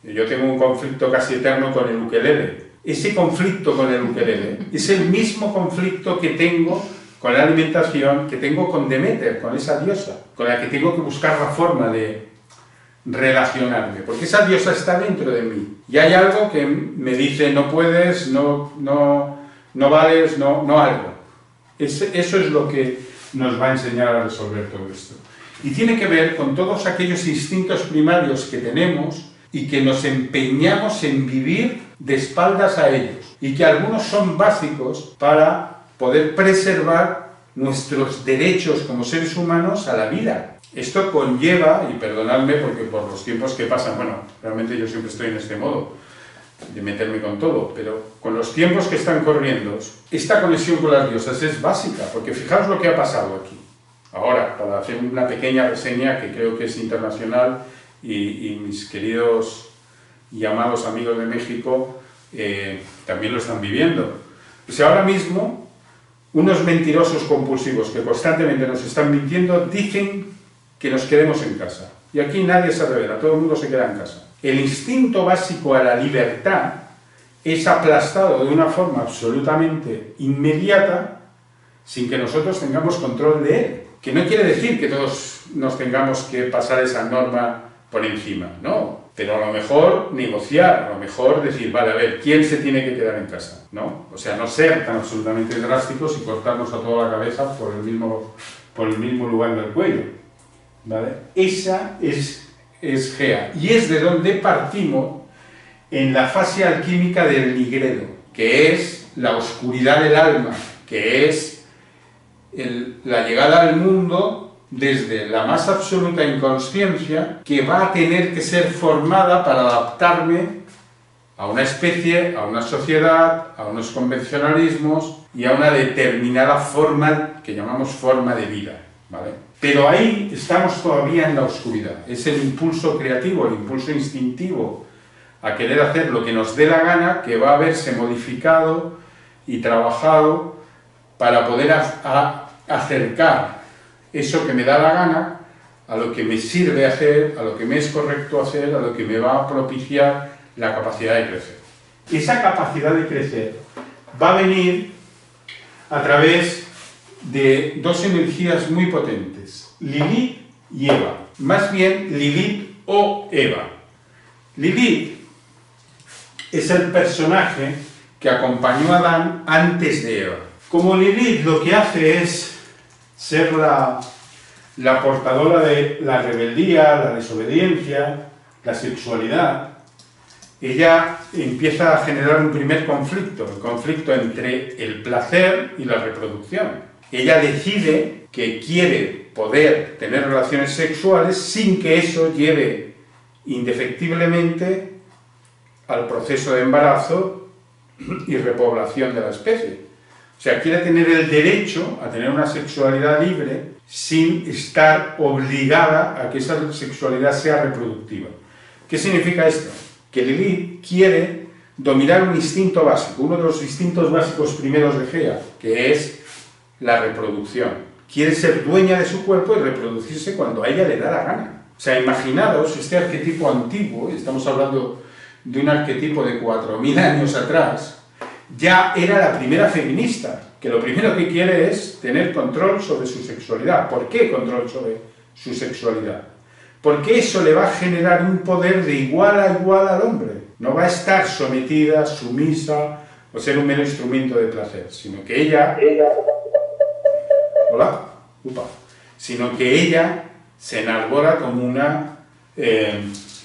yo tengo un conflicto casi eterno con el ukelele, ese conflicto con el ukelele es el mismo conflicto que tengo con la alimentación, que tengo con Demeter, con esa diosa, con la que tengo que buscar la forma de relacionarme, porque esa diosa está dentro de mí. Y hay algo que me dice, no puedes, no vales, no algo. Eso es lo que nos va a enseñar a resolver todo esto. Y tiene que ver con todos aquellos instintos primarios que tenemos y que nos empeñamos en vivir de espaldas a ellos. Y que algunos son básicos para poder preservar nuestros derechos como seres humanos a la vida. Esto conlleva, y perdonadme porque por los tiempos que pasan, bueno, realmente yo siempre estoy en este modo, de meterme con todo, pero con los tiempos que están corriendo, esta conexión con las diosas es básica, porque fijaos lo que ha pasado aquí. Ahora, para hacer una pequeña reseña que creo que es internacional y mis queridos y amados amigos de México también lo están viviendo. Pues ahora mismo, unos mentirosos compulsivos que constantemente nos están mintiendo dicen que nos quedemos en casa. Y aquí nadie se revela, todo el mundo se queda en casa. El instinto básico a la libertad es aplastado de una forma absolutamente inmediata sin que nosotros tengamos control de él. Que no quiere decir que todos nos tengamos que pasar esa norma por encima, no. Pero a lo mejor negociar, a lo mejor decir, vale, a ver, ¿quién se tiene que quedar en casa? ¿No? O sea, no ser tan absolutamente drásticos y cortarnos a toda la cabeza por el mismo lugar del cuello. ¿Vale? Esa es Gea. Y es de donde partimos en la fase alquímica del nigredo, que es la oscuridad del alma, que es la llegada al mundo desde la más absoluta inconsciencia, que va a tener que ser formada para adaptarme a una especie, a una sociedad, a unos convencionalismos y a una determinada forma que llamamos forma de vida, ¿vale? Pero ahí estamos todavía en la oscuridad. Es el impulso creativo, el impulso instintivo a querer hacer lo que nos dé la gana, que va a verse modificado y trabajado para poder acercar eso que me da la gana a lo que me sirve hacer, a lo que me es correcto hacer, a lo que me va a propiciar la capacidad de crecer. Esa capacidad de crecer va a venir a través de dos energías muy potentes, Lilith y Eva. Más bien Lilith o Eva. Lilith es el personaje que acompañó a Adán antes de Eva. Como Lilith lo que hace es ser la portadora de la rebeldía, la desobediencia, la sexualidad, ella empieza a generar un primer conflicto, el conflicto entre el placer y la reproducción. Ella decide que quiere poder tener relaciones sexuales sin que eso lleve indefectiblemente al proceso de embarazo y repoblación de la especie. O sea, quiere tener el derecho a tener una sexualidad libre sin estar obligada a que esa sexualidad sea reproductiva. ¿Qué significa esto? Que Lilith quiere dominar un instinto básico, uno de los instintos básicos primeros de Gea, que es la reproducción. Quiere ser dueña de su cuerpo y reproducirse cuando a ella le da la gana. O sea, imaginaos este arquetipo antiguo, estamos hablando de un arquetipo de 4000 años atrás, ya era la primera feminista, que lo primero que quiere es tener control sobre su sexualidad. ¿Por qué control sobre su sexualidad? Porque eso le va a generar un poder de igual a igual al hombre. No va a estar sometida, sumisa o ser un mero instrumento de placer, sino que ella... Hola, sino que ella se enarbora como una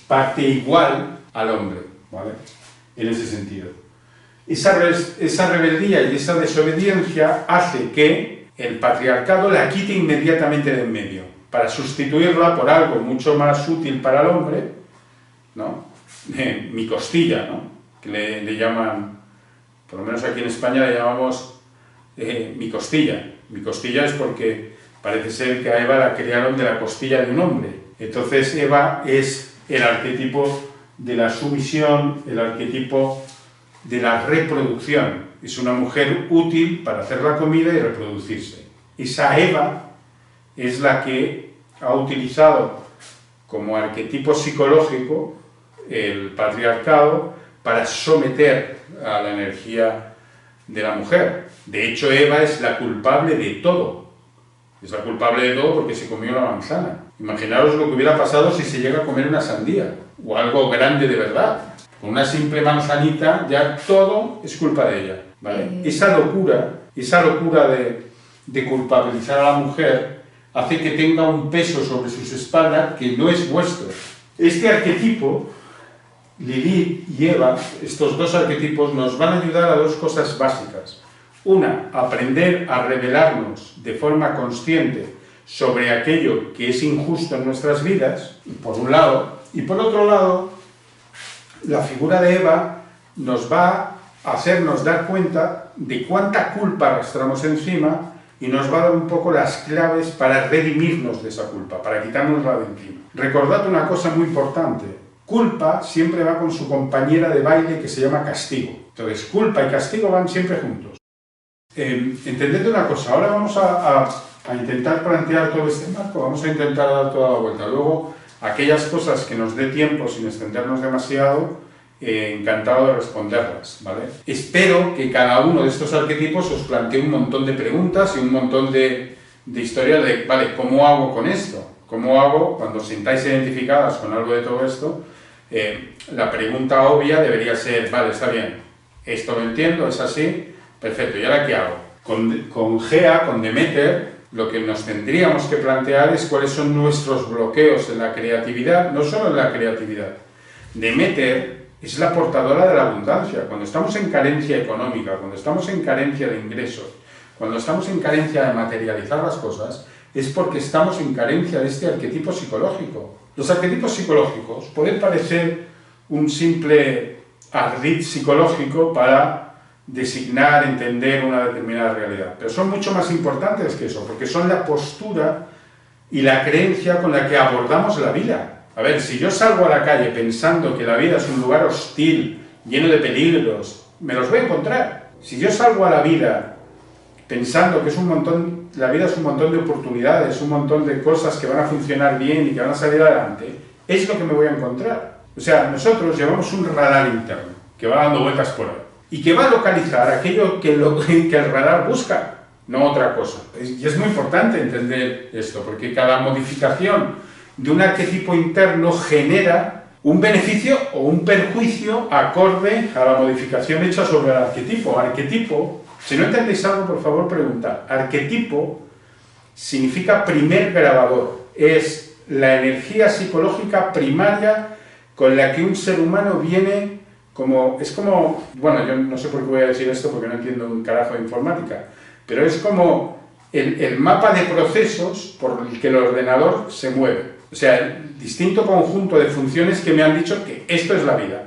parte igual al hombre, ¿vale? En ese sentido. Esa rebeldía y esa desobediencia hace que el patriarcado la quite inmediatamente de en medio, para sustituirla por algo mucho más útil para el hombre, ¿no? Mi costilla, ¿no? Que le llaman, por lo menos aquí en España le llamamos mi costilla. Mi costilla es porque parece ser que a Eva la crearon de la costilla de un hombre. Entonces Eva es el arquetipo de la sumisión, el arquetipo de la reproducción. Es una mujer útil para hacer la comida y reproducirse. Esa Eva es la que ha utilizado como arquetipo psicológico el patriarcado para someter a la energía de la mujer. De hecho, Eva es la culpable de todo. Es la culpable de todo porque se comió la manzana. Imaginaros lo que hubiera pasado si se llega a comer una sandía, o algo grande de verdad. Con una simple manzanita ya todo es culpa de ella, ¿vale? Esa locura de culpabilizar a la mujer hace que tenga un peso sobre sus espaldas que no es vuestro. Este arquetipo, Lilith y Eva, estos dos arquetipos nos van a ayudar a dos cosas básicas. Una, aprender a rebelarnos de forma consciente sobre aquello que es injusto en nuestras vidas, por un lado, y por otro lado, la figura de Eva nos va a hacernos dar cuenta de cuánta culpa arrastramos encima y nos va a dar un poco las claves para redimirnos de esa culpa, para quitárnosla de encima. Recordad una cosa muy importante: culpa siempre va con su compañera de baile que se llama castigo. Entonces, culpa y castigo van siempre juntos. Entended una cosa, ahora vamos a intentar plantear todo este marco, vamos a intentar dar toda la vuelta. Luego, aquellas cosas que nos dé tiempo sin extendernos demasiado, encantado de responderlas, ¿vale? Espero que cada uno de estos arquetipos os plantee un montón de preguntas y un montón de historias de, vale, ¿cómo hago con esto? ¿Cómo hago cuando os sintáis identificadas con algo de todo esto? La pregunta obvia debería ser, vale, está bien, esto lo entiendo, es así, perfecto, ¿y ahora qué hago? Con Gea, con Demeter, lo que nos tendríamos que plantear es cuáles son nuestros bloqueos en la creatividad, no solo en la creatividad. Demeter es la portadora de la abundancia. Cuando estamos en carencia económica, cuando estamos en carencia de ingresos, cuando estamos en carencia de materializar las cosas, es porque estamos en carencia de este arquetipo psicológico. Los arquetipos psicológicos pueden parecer un simple ardid psicológico para designar, entender una determinada realidad, pero son mucho más importantes que eso, porque son la postura y la creencia con la que abordamos la vida. A ver, si yo salgo a la calle pensando que la vida es un lugar hostil, lleno de peligros, me los voy a encontrar. Si yo salgo a la vida pensando que la vida es un montón de oportunidades, un montón de cosas que van a funcionar bien y que van a salir adelante, es lo que me voy a encontrar. O sea, nosotros llevamos un radar interno que va dando vueltas por ahí y que va a localizar aquello que el radar busca, no otra cosa. Y es muy importante entender esto, porque cada modificación de un arquetipo interno genera un beneficio o un perjuicio acorde a la modificación hecha sobre el arquetipo. Arquetipo, si no entendéis algo, por favor, preguntad. Arquetipo significa primer grabador, es la energía psicológica primaria con la que un ser humano viene bueno, yo no sé por qué voy a decir esto porque no entiendo un carajo de informática, pero es como el mapa de procesos por el que el ordenador se mueve. O sea, el distinto conjunto de funciones que me han dicho que esto es la vida.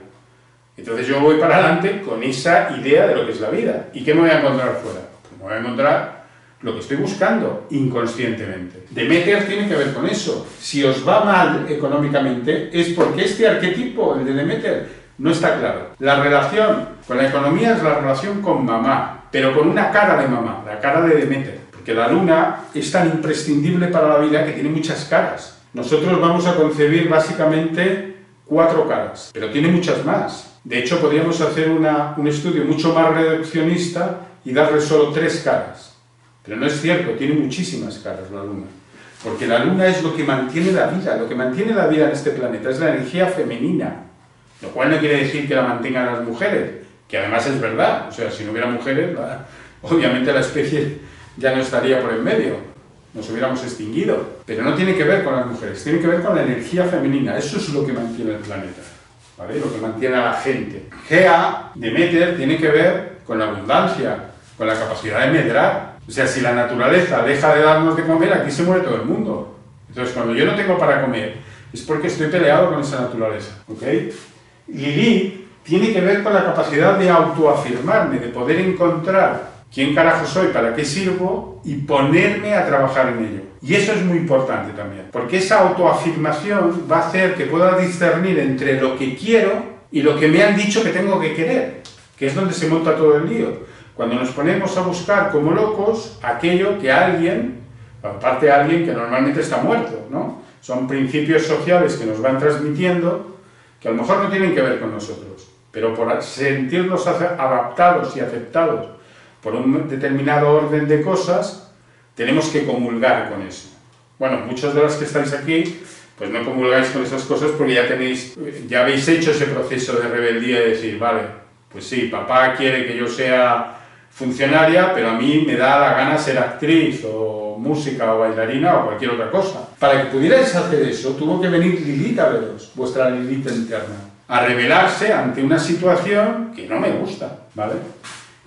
Entonces yo voy para adelante con esa idea de lo que es la vida. ¿Y qué me voy a encontrar fuera? Pues me voy a encontrar lo que estoy buscando inconscientemente. Demeter tiene que ver con eso. Si os va mal económicamente es porque este arquetipo, el de Demeter, no está claro. La relación con la economía es la relación con mamá, pero con una cara de mamá, la cara de Demeter, porque la luna es tan imprescindible para la vida que tiene muchas caras. Nosotros vamos a concebir básicamente 4 caras, pero tiene muchas más. De hecho, podríamos hacer un estudio mucho más reduccionista y darle solo 3 caras. Pero no es cierto, tiene muchísimas caras la luna. Porque la luna es lo que mantiene la vida. Lo que mantiene la vida en este planeta es la energía femenina. Lo cual no quiere decir que la mantengan las mujeres, que además es verdad. O sea, si no hubiera mujeres, obviamente la especie ya no estaría por en medio. Nos hubiéramos extinguido. Pero no tiene que ver con las mujeres, tiene que ver con la energía femenina. Eso es lo que mantiene el planeta, ¿vale? Lo que mantiene a la gente. Gea, Demeter, tiene que ver con la abundancia, con la capacidad de medrar. O sea, si la naturaleza deja de darnos de comer, aquí se muere todo el mundo. Entonces, cuando yo no tengo para comer, es porque estoy peleado con esa naturaleza, ¿ok? Lilith tiene que ver con la capacidad de autoafirmarme, de poder encontrar quién carajo soy, para qué sirvo y ponerme a trabajar en ello. Y eso es muy importante también, porque esa autoafirmación va a hacer que pueda discernir entre lo que quiero y lo que me han dicho que tengo que querer, que es donde se monta todo el lío. Cuando nos ponemos a buscar como locos aquello que alguien, aparte de alguien que normalmente está muerto, ¿no? Son principios sociales que nos van transmitiendo que a lo mejor no tienen que ver con nosotros. pero por sentirnos adaptados y aceptados por un determinado orden de cosas, tenemos que comulgar con eso. Bueno, muchos de los que estáis aquí, pues no comulgáis con esas cosas porque ya habéis hecho ese proceso de rebeldía de decir, vale, pues sí, papá quiere que yo sea funcionaria, pero a mí me da la gana ser actriz o música o bailarina o cualquier otra cosa. Para que pudierais hacer eso, tuvo que venir Lilith a veros, vuestra Lilith interna, a rebelarse ante una situación que no me gusta, ¿vale?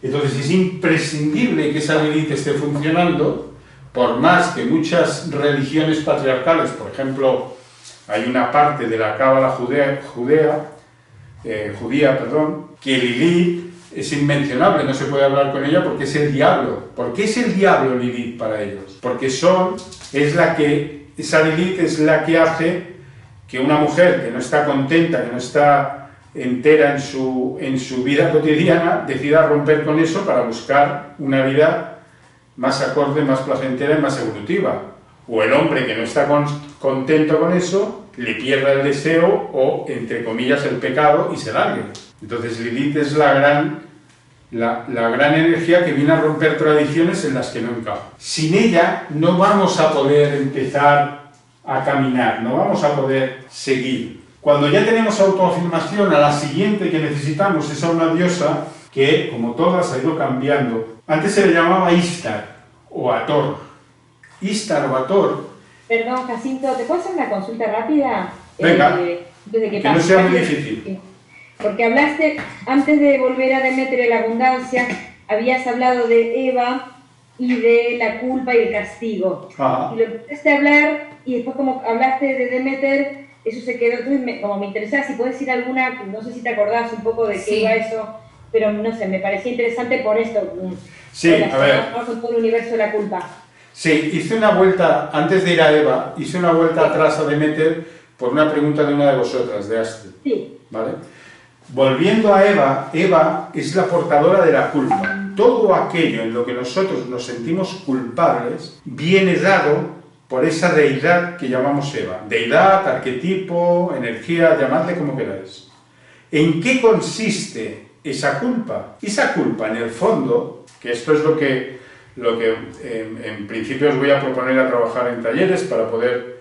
Entonces es imprescindible que esa Lilith esté funcionando, por más que muchas religiones patriarcales, por ejemplo, hay una parte de la cábala judía, que Lilith es inmencionable, no se puede hablar con ella porque es el diablo. ¿Por qué es el diablo Lilith para ellos? Porque esa Lilith es la que hace que una mujer que no está contenta, que no está entera en su vida cotidiana, decida romper con eso para buscar una vida más acorde, más placentera y más evolutiva. O el hombre que no está contento con eso, le pierda el deseo o, entre comillas, el pecado y se largue. Entonces Lilith es la gran energía que viene a romper tradiciones en las que no encaja. Sin ella no vamos a poder empezar a caminar, no vamos a poder seguir. Cuando ya tenemos autoafirmación, a la siguiente que necesitamos es a una diosa que, como todas, ha ido cambiando. Antes se le llamaba Ishtar o Hathor. Ishtar o Hathor. Perdón, Jacinto, ¿te puedo hacer una consulta rápida? Venga, que no sea muy difícil. Porque hablaste, antes de volver a Demeter y la abundancia, habías hablado de Eva y de la culpa y el castigo. Ajá. Y lo empezaste a hablar y después como hablaste de Demeter, eso se quedó. Entonces, como me interesaba, si puedes decir alguna, no sé si te acordás un poco de qué iba eso, pero no sé, me parecía interesante por esto. Sí, a ver. Con todo el universo de la culpa. Sí, hice una vuelta, antes de ir a Eva, hice una vuelta atrás a Demeter por una pregunta de una de vosotras, de Astrid. Sí. ¿Vale? Volviendo a Eva, Eva es la portadora de la culpa. Todo aquello en lo que nosotros nos sentimos culpables viene dado por esa deidad que llamamos Eva. Deidad, arquetipo, energía, llamadle como queráis. ¿En qué consiste esa culpa? Esa culpa, en el fondo, que esto es lo que en principio os voy a proponer a trabajar en talleres para poder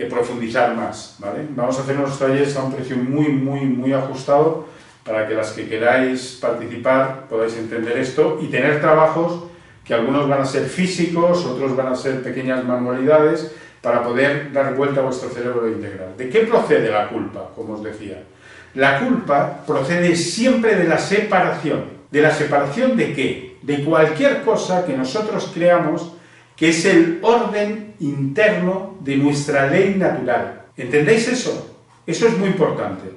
profundizar más, ¿vale? Vamos a hacer unos talleres a un precio muy ajustado para que las que queráis participar podáis entender esto y tener trabajos que algunos van a ser físicos, otros van a ser pequeñas manualidades para poder dar vuelta a vuestro cerebro integral. ¿De qué procede la culpa? Como os decía, la culpa procede siempre de la separación. ¿De la separación de qué? De cualquier cosa que nosotros creamos que es el orden interno de nuestra ley natural. ¿Entendéis eso? Eso es muy importante.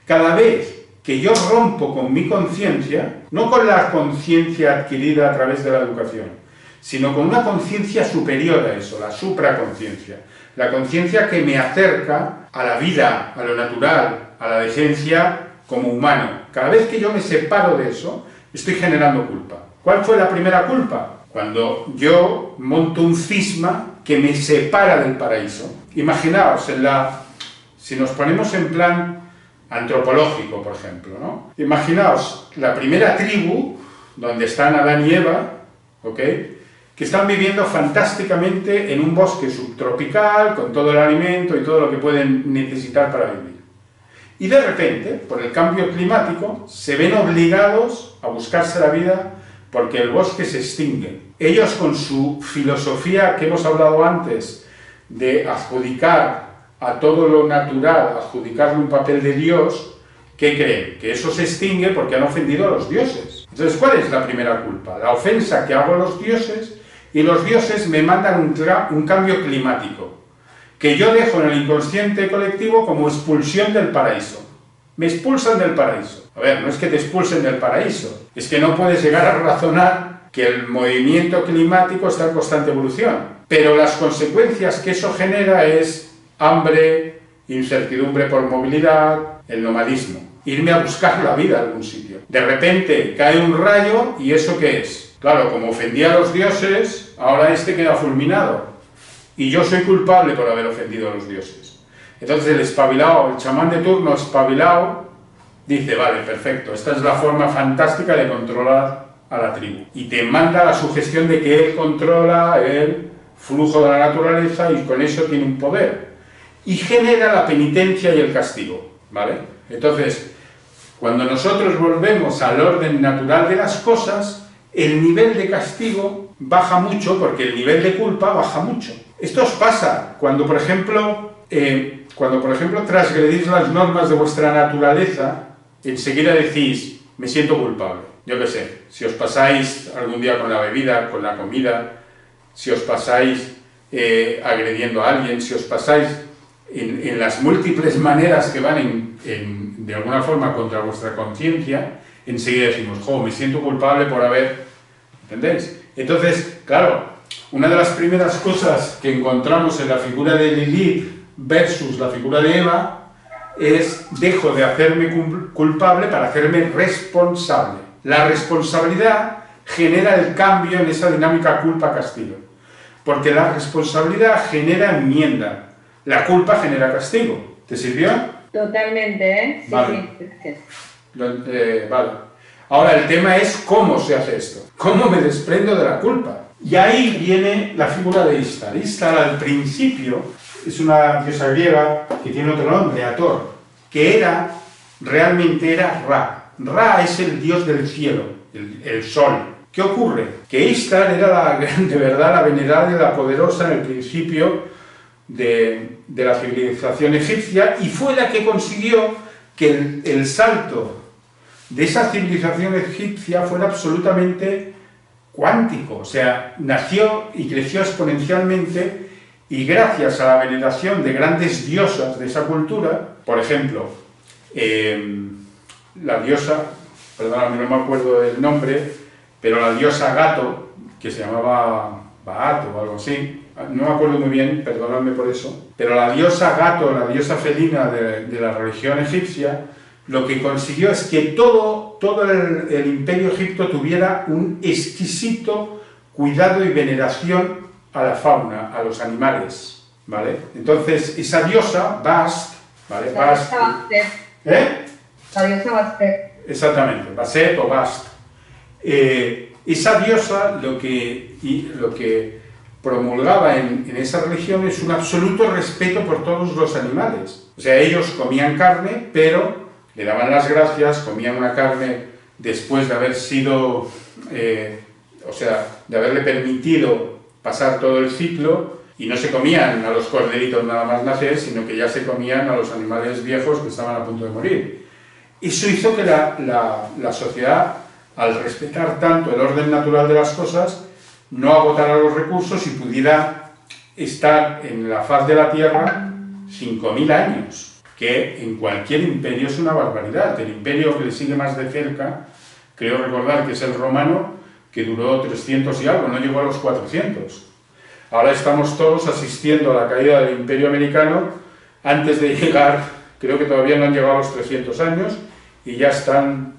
Cada vez que yo rompo con mi conciencia, no con la conciencia adquirida a través de la educación, sino con una conciencia superior a eso, la supraconciencia, la conciencia que me acerca a la vida, a lo natural, a la decencia como humano. Cada vez que yo me separo de eso, estoy generando culpa. ¿Cuál fue la primera culpa? Cuando yo monto un cisma que me separa del paraíso. Imaginaos, si nos ponemos en plan antropológico, por ejemplo, ¿no? Imaginaos la primera tribu, donde están Adán y Eva, ¿ok?, que están viviendo fantásticamente en un bosque subtropical, con todo el alimento y todo lo que pueden necesitar para vivir. Y de repente, por el cambio climático, se ven obligados a buscarse la vida porque el bosque se extingue. Ellos, con su filosofía que hemos hablado antes, de adjudicar a todo lo natural, adjudicarle un papel de Dios, ¿qué creen? Que eso se extingue porque han ofendido a los dioses. Entonces, ¿cuál es la primera culpa? La ofensa que hago a los dioses, y los dioses me mandan un cambio climático, que yo dejo en el inconsciente colectivo como expulsión del paraíso. Me expulsan del paraíso. A ver, no es que te expulsen del paraíso, es que no puedes llegar a razonar que el movimiento climático está en constante evolución. Pero las consecuencias que eso genera es hambre, incertidumbre por movilidad, el nomadismo. Irme a buscar la vida a algún sitio. De repente cae un rayo, ¿y eso qué es? Claro, como ofendí a los dioses, ahora este queda fulminado. Y yo soy culpable por haber ofendido a los dioses. Entonces el espabilado, el chamán de turno espabilado, dice, vale, perfecto, esta es la forma fantástica de controlar a la tribu. Y te manda la sugestión de que él controla el flujo de la naturaleza y con eso tiene un poder. Y genera la penitencia y el castigo, ¿vale? Entonces, cuando nosotros volvemos al orden natural de las cosas, el nivel de castigo baja mucho porque el nivel de culpa baja mucho. Esto os pasa cuando, por ejemplo, transgredís las normas de vuestra naturaleza, enseguida decís, me siento culpable. Yo qué sé, si os pasáis algún día con la bebida, con la comida, si os pasáis agrediendo a alguien, si os pasáis en las múltiples maneras que van de alguna forma contra vuestra conciencia, enseguida decimos, me siento culpable por haber... ¿Entendéis? Entonces, claro, una de las primeras cosas que encontramos en la figura de Lilith versus la figura de Eva es, dejo de hacerme culpable para hacerme responsable. La responsabilidad genera el cambio en esa dinámica culpa-castigo, porque la responsabilidad genera enmienda, la culpa genera castigo. ¿Te sirvió? Totalmente, ¿eh? Sí, vale. Sí, gracias. Vale. Ahora el tema es cómo se hace esto, cómo me desprendo de la culpa. Y ahí viene la figura de Ishtar. Ishtar al principio es una diosa griega que tiene otro nombre, Hathor, que realmente era Ra. Ra es el dios del cielo, el sol. ¿Qué ocurre? Que Ishtar era de verdad la venerada y la poderosa en el principio de la civilización egipcia y fue la que consiguió que el salto de esa civilización egipcia fuera absolutamente cuántico, o sea, nació y creció exponencialmente y gracias a la veneración de grandes diosas de esa cultura, por ejemplo, la diosa, perdóname, no me acuerdo del nombre, pero la diosa Gato, que se llamaba Baat o algo así, no me acuerdo muy bien, perdonadme por eso, pero la diosa Gato, la diosa felina de la religión egipcia, lo que consiguió es que todo el imperio egipcio tuviera un exquisito cuidado y veneración a la fauna, a los animales, ¿vale? Entonces, esa diosa, Bast, ¿vale? Bast, La diosa Bastet. Exactamente, Bastet o Bast. Esa diosa lo que promulgaba en esa religión es un absoluto respeto por todos los animales. O sea, ellos comían carne, pero le daban las gracias, comían una carne después de haber sido, de haberle permitido pasar todo el ciclo, y no se comían a los corderitos nada más nacer, sino que ya se comían a los animales viejos que estaban a punto de morir. Eso hizo que la sociedad, al respetar tanto el orden natural de las cosas, no agotara los recursos y pudiera estar en la faz de la Tierra 5.000 años. Que en cualquier imperio es una barbaridad. El imperio que le sigue más de cerca, creo recordar que es el romano, que duró 300 y algo, no llegó a los 400. Ahora estamos todos asistiendo a la caída del imperio americano antes de llegar, creo que todavía no han llegado a los 300 años y ya están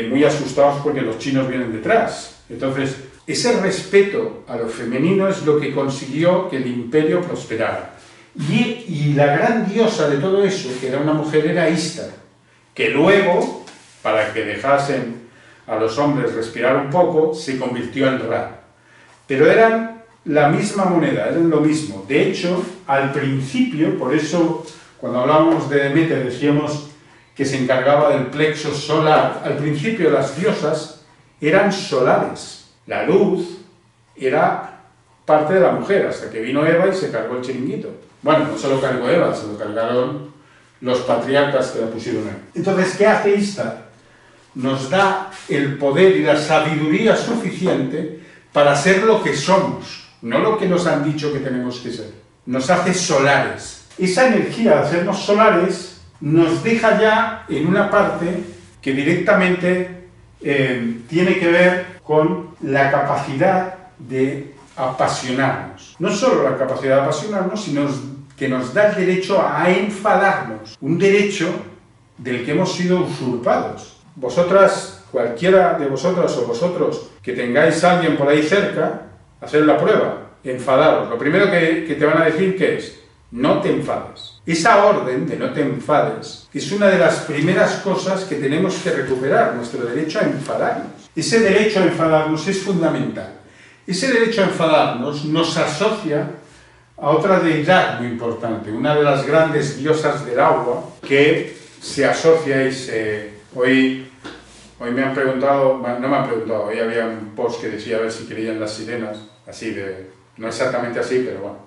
muy asustados porque los chinos vienen detrás. Entonces, ese respeto a lo femenino es lo que consiguió que el imperio prosperara. Y la gran diosa de todo eso, que era una mujer, era Ishtar, que luego, para que dejasen a los hombres respirar un poco, se convirtió en Ra. Pero eran la misma moneda, eran lo mismo. De hecho, al principio, por eso cuando hablábamos de Demeter decíamos que se encargaba del plexo solar, al principio las diosas eran solares. La luz era parte de la mujer, hasta que vino Eva y se cargó el chiringuito. Bueno, no se lo cargó Eva, se lo cargaron los patriarcas que la pusieron ahí. Entonces, ¿qué hace Ishtar? Nos da el poder y la sabiduría suficiente para ser lo que somos, no lo que nos han dicho que tenemos que ser. Nos hace solares. Esa energía de hacernos solares nos deja ya en una parte que directamente tiene que ver con la capacidad de apasionarnos. No solo la capacidad de apasionarnos, sino que nos da el derecho a enfadarnos. Un derecho del que hemos sido usurpados. Vosotras, cualquiera de vosotras o vosotros que tengáis a alguien por ahí cerca, haced la prueba, enfadaros. Lo primero que te van a decir, ¿qué es? no te enfades. Esa orden de no te enfades es una de las primeras cosas que tenemos que recuperar, nuestro derecho a enfadarnos. Ese derecho a enfadarnos es fundamental. Ese derecho a enfadarnos nos asocia a otra deidad muy importante, una de las grandes diosas del agua, que se asocia y Hoy me han preguntado, no me han preguntado, hoy había un post que decía a ver si creían las sirenas, así no exactamente así, pero bueno,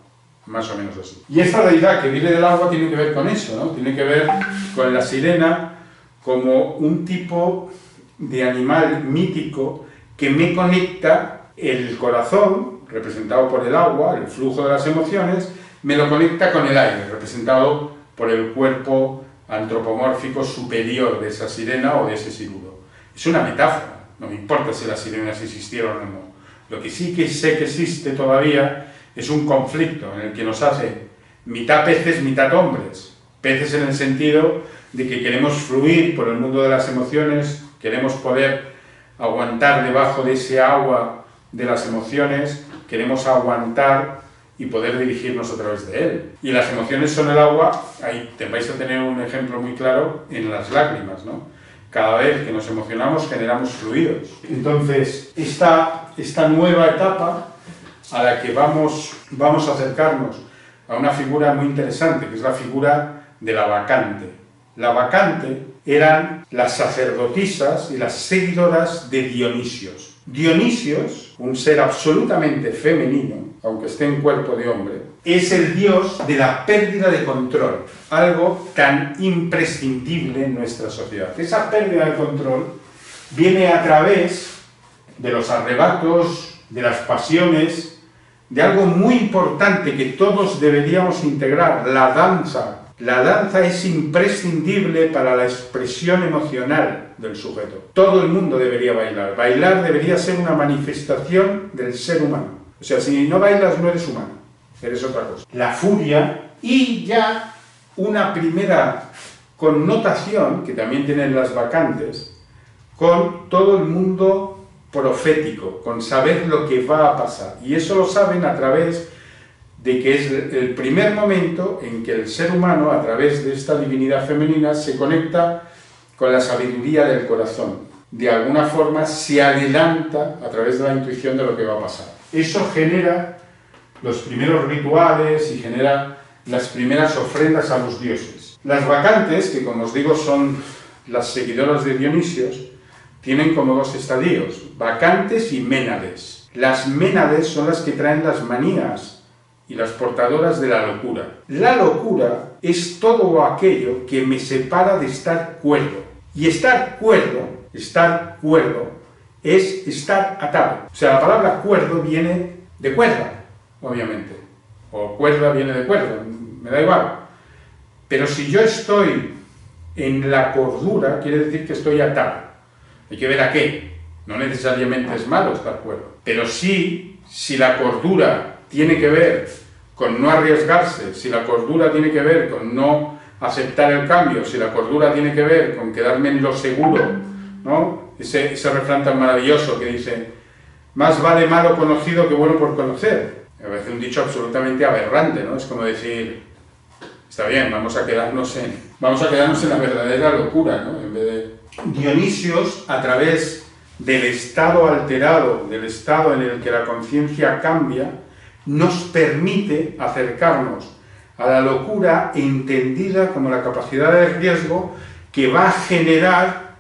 más o menos así. Y esta deidad que viene del agua tiene que ver con eso, ¿no? Tiene que ver con la sirena como un tipo de animal mítico que me conecta el corazón, representado por el agua, el flujo de las emociones, me lo conecta con el aire, representado por el cuerpo antropomórfico superior de esa sirena o de ese siluro. Es una metáfora, no me importa si las sirenas existieron o no. Lo que sí que sé que existe todavía es un conflicto en el que nos hace mitad peces, mitad hombres. Peces en el sentido de que queremos fluir por el mundo de las emociones, queremos poder aguantar debajo de ese agua de las emociones, queremos aguantar y poder dirigirnos a través de él. Y las emociones son el agua, ahí te vais a tener un ejemplo muy claro en las lágrimas, ¿no? Cada vez que nos emocionamos generamos fluidos. Entonces, esta nueva etapa a la que vamos a acercarnos a una figura muy interesante, que es la figura de la bacante. La bacante eran las sacerdotisas y las seguidoras de Dionisios. Dionisios, un ser absolutamente femenino, aunque esté en cuerpo de hombre, es el dios de la pérdida de control, algo tan imprescindible en nuestra sociedad. Esa pérdida de control viene a través de los arrebatos, de las pasiones, de algo muy importante que todos deberíamos integrar, la danza. La danza es imprescindible para la expresión emocional del sujeto. Todo el mundo debería bailar. Bailar debería ser una manifestación del ser humano. O sea, si no bailas no eres humano, eres otra cosa. La furia y ya una primera connotación, que también tienen las bacantes, con todo el mundo profético, con saber lo que va a pasar. Y eso lo saben a través de que es el primer momento en que el ser humano, a través de esta divinidad femenina, se conecta con la sabiduría del corazón. De alguna forma se adelanta a través de la intuición de lo que va a pasar. Eso genera los primeros rituales y genera las primeras ofrendas a los dioses. Las bacantes, que como os digo son las seguidoras de Dionisios, tienen como dos estadios, bacantes y ménades. Las ménades son las que traen las manías y las portadoras de la locura. La locura es todo aquello que me separa de estar cuerdo. Y estar cuerdo es estar atado. O sea, la palabra cuerdo viene de cuerda, obviamente. O cuerda viene de cuerda, me da igual. Pero si yo estoy en la cordura, quiere decir que estoy atado. Hay que ver a qué. No necesariamente es malo estar cuerdo. Pero sí, si la cordura tiene que ver con no arriesgarse, si la cordura tiene que ver con no aceptar el cambio, si la cordura tiene que ver con quedarme en lo seguro, ¿no? Ese refrán tan maravilloso que dice, más vale malo conocido que bueno por conocer. Me parece un dicho absolutamente aberrante, ¿no? Es como decir, está bien, vamos a quedarnos en la verdadera locura, ¿no? En vez de Dionisios, a través del estado alterado, del estado en el que la conciencia cambia, nos permite acercarnos a la locura entendida como la capacidad de riesgo que va a generar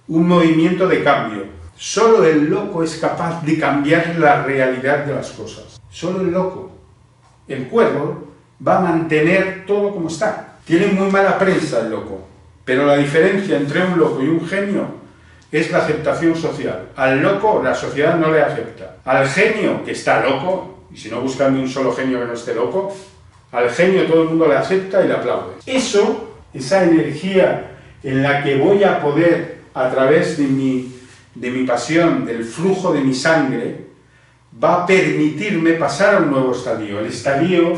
un movimiento de cambio. Solo el loco es capaz de cambiar la realidad de las cosas. Solo el loco. El cuerdo va a mantener todo como está. Tiene muy mala prensa el loco, pero la diferencia entre un loco y un genio es la aceptación social. Al loco la sociedad no le acepta. Al genio, que está loco, y si no buscan un solo genio que no esté loco, al genio todo el mundo le acepta y le aplaude. Eso, esa energía en la que voy a poder, a través de mi pasión, del flujo de mi sangre, va a permitirme pasar a un nuevo estadio, el estadio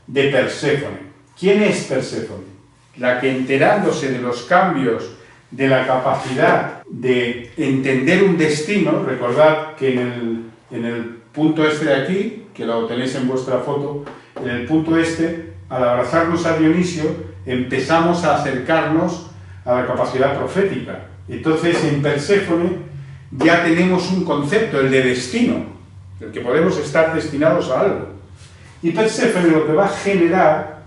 de Perséfone. ¿Quién es Perséfone? La que, enterándose de los cambios, de la capacidad de entender un destino, recordad que en el punto este de aquí, que lo tenéis en vuestra foto, en el punto este al abrazarnos a Dionisio, empezamos a acercarnos a la capacidad profética. Entonces, en Perséfone ya tenemos un concepto, el de destino, el que podemos estar destinados a algo. Y Perséfone lo que va a generar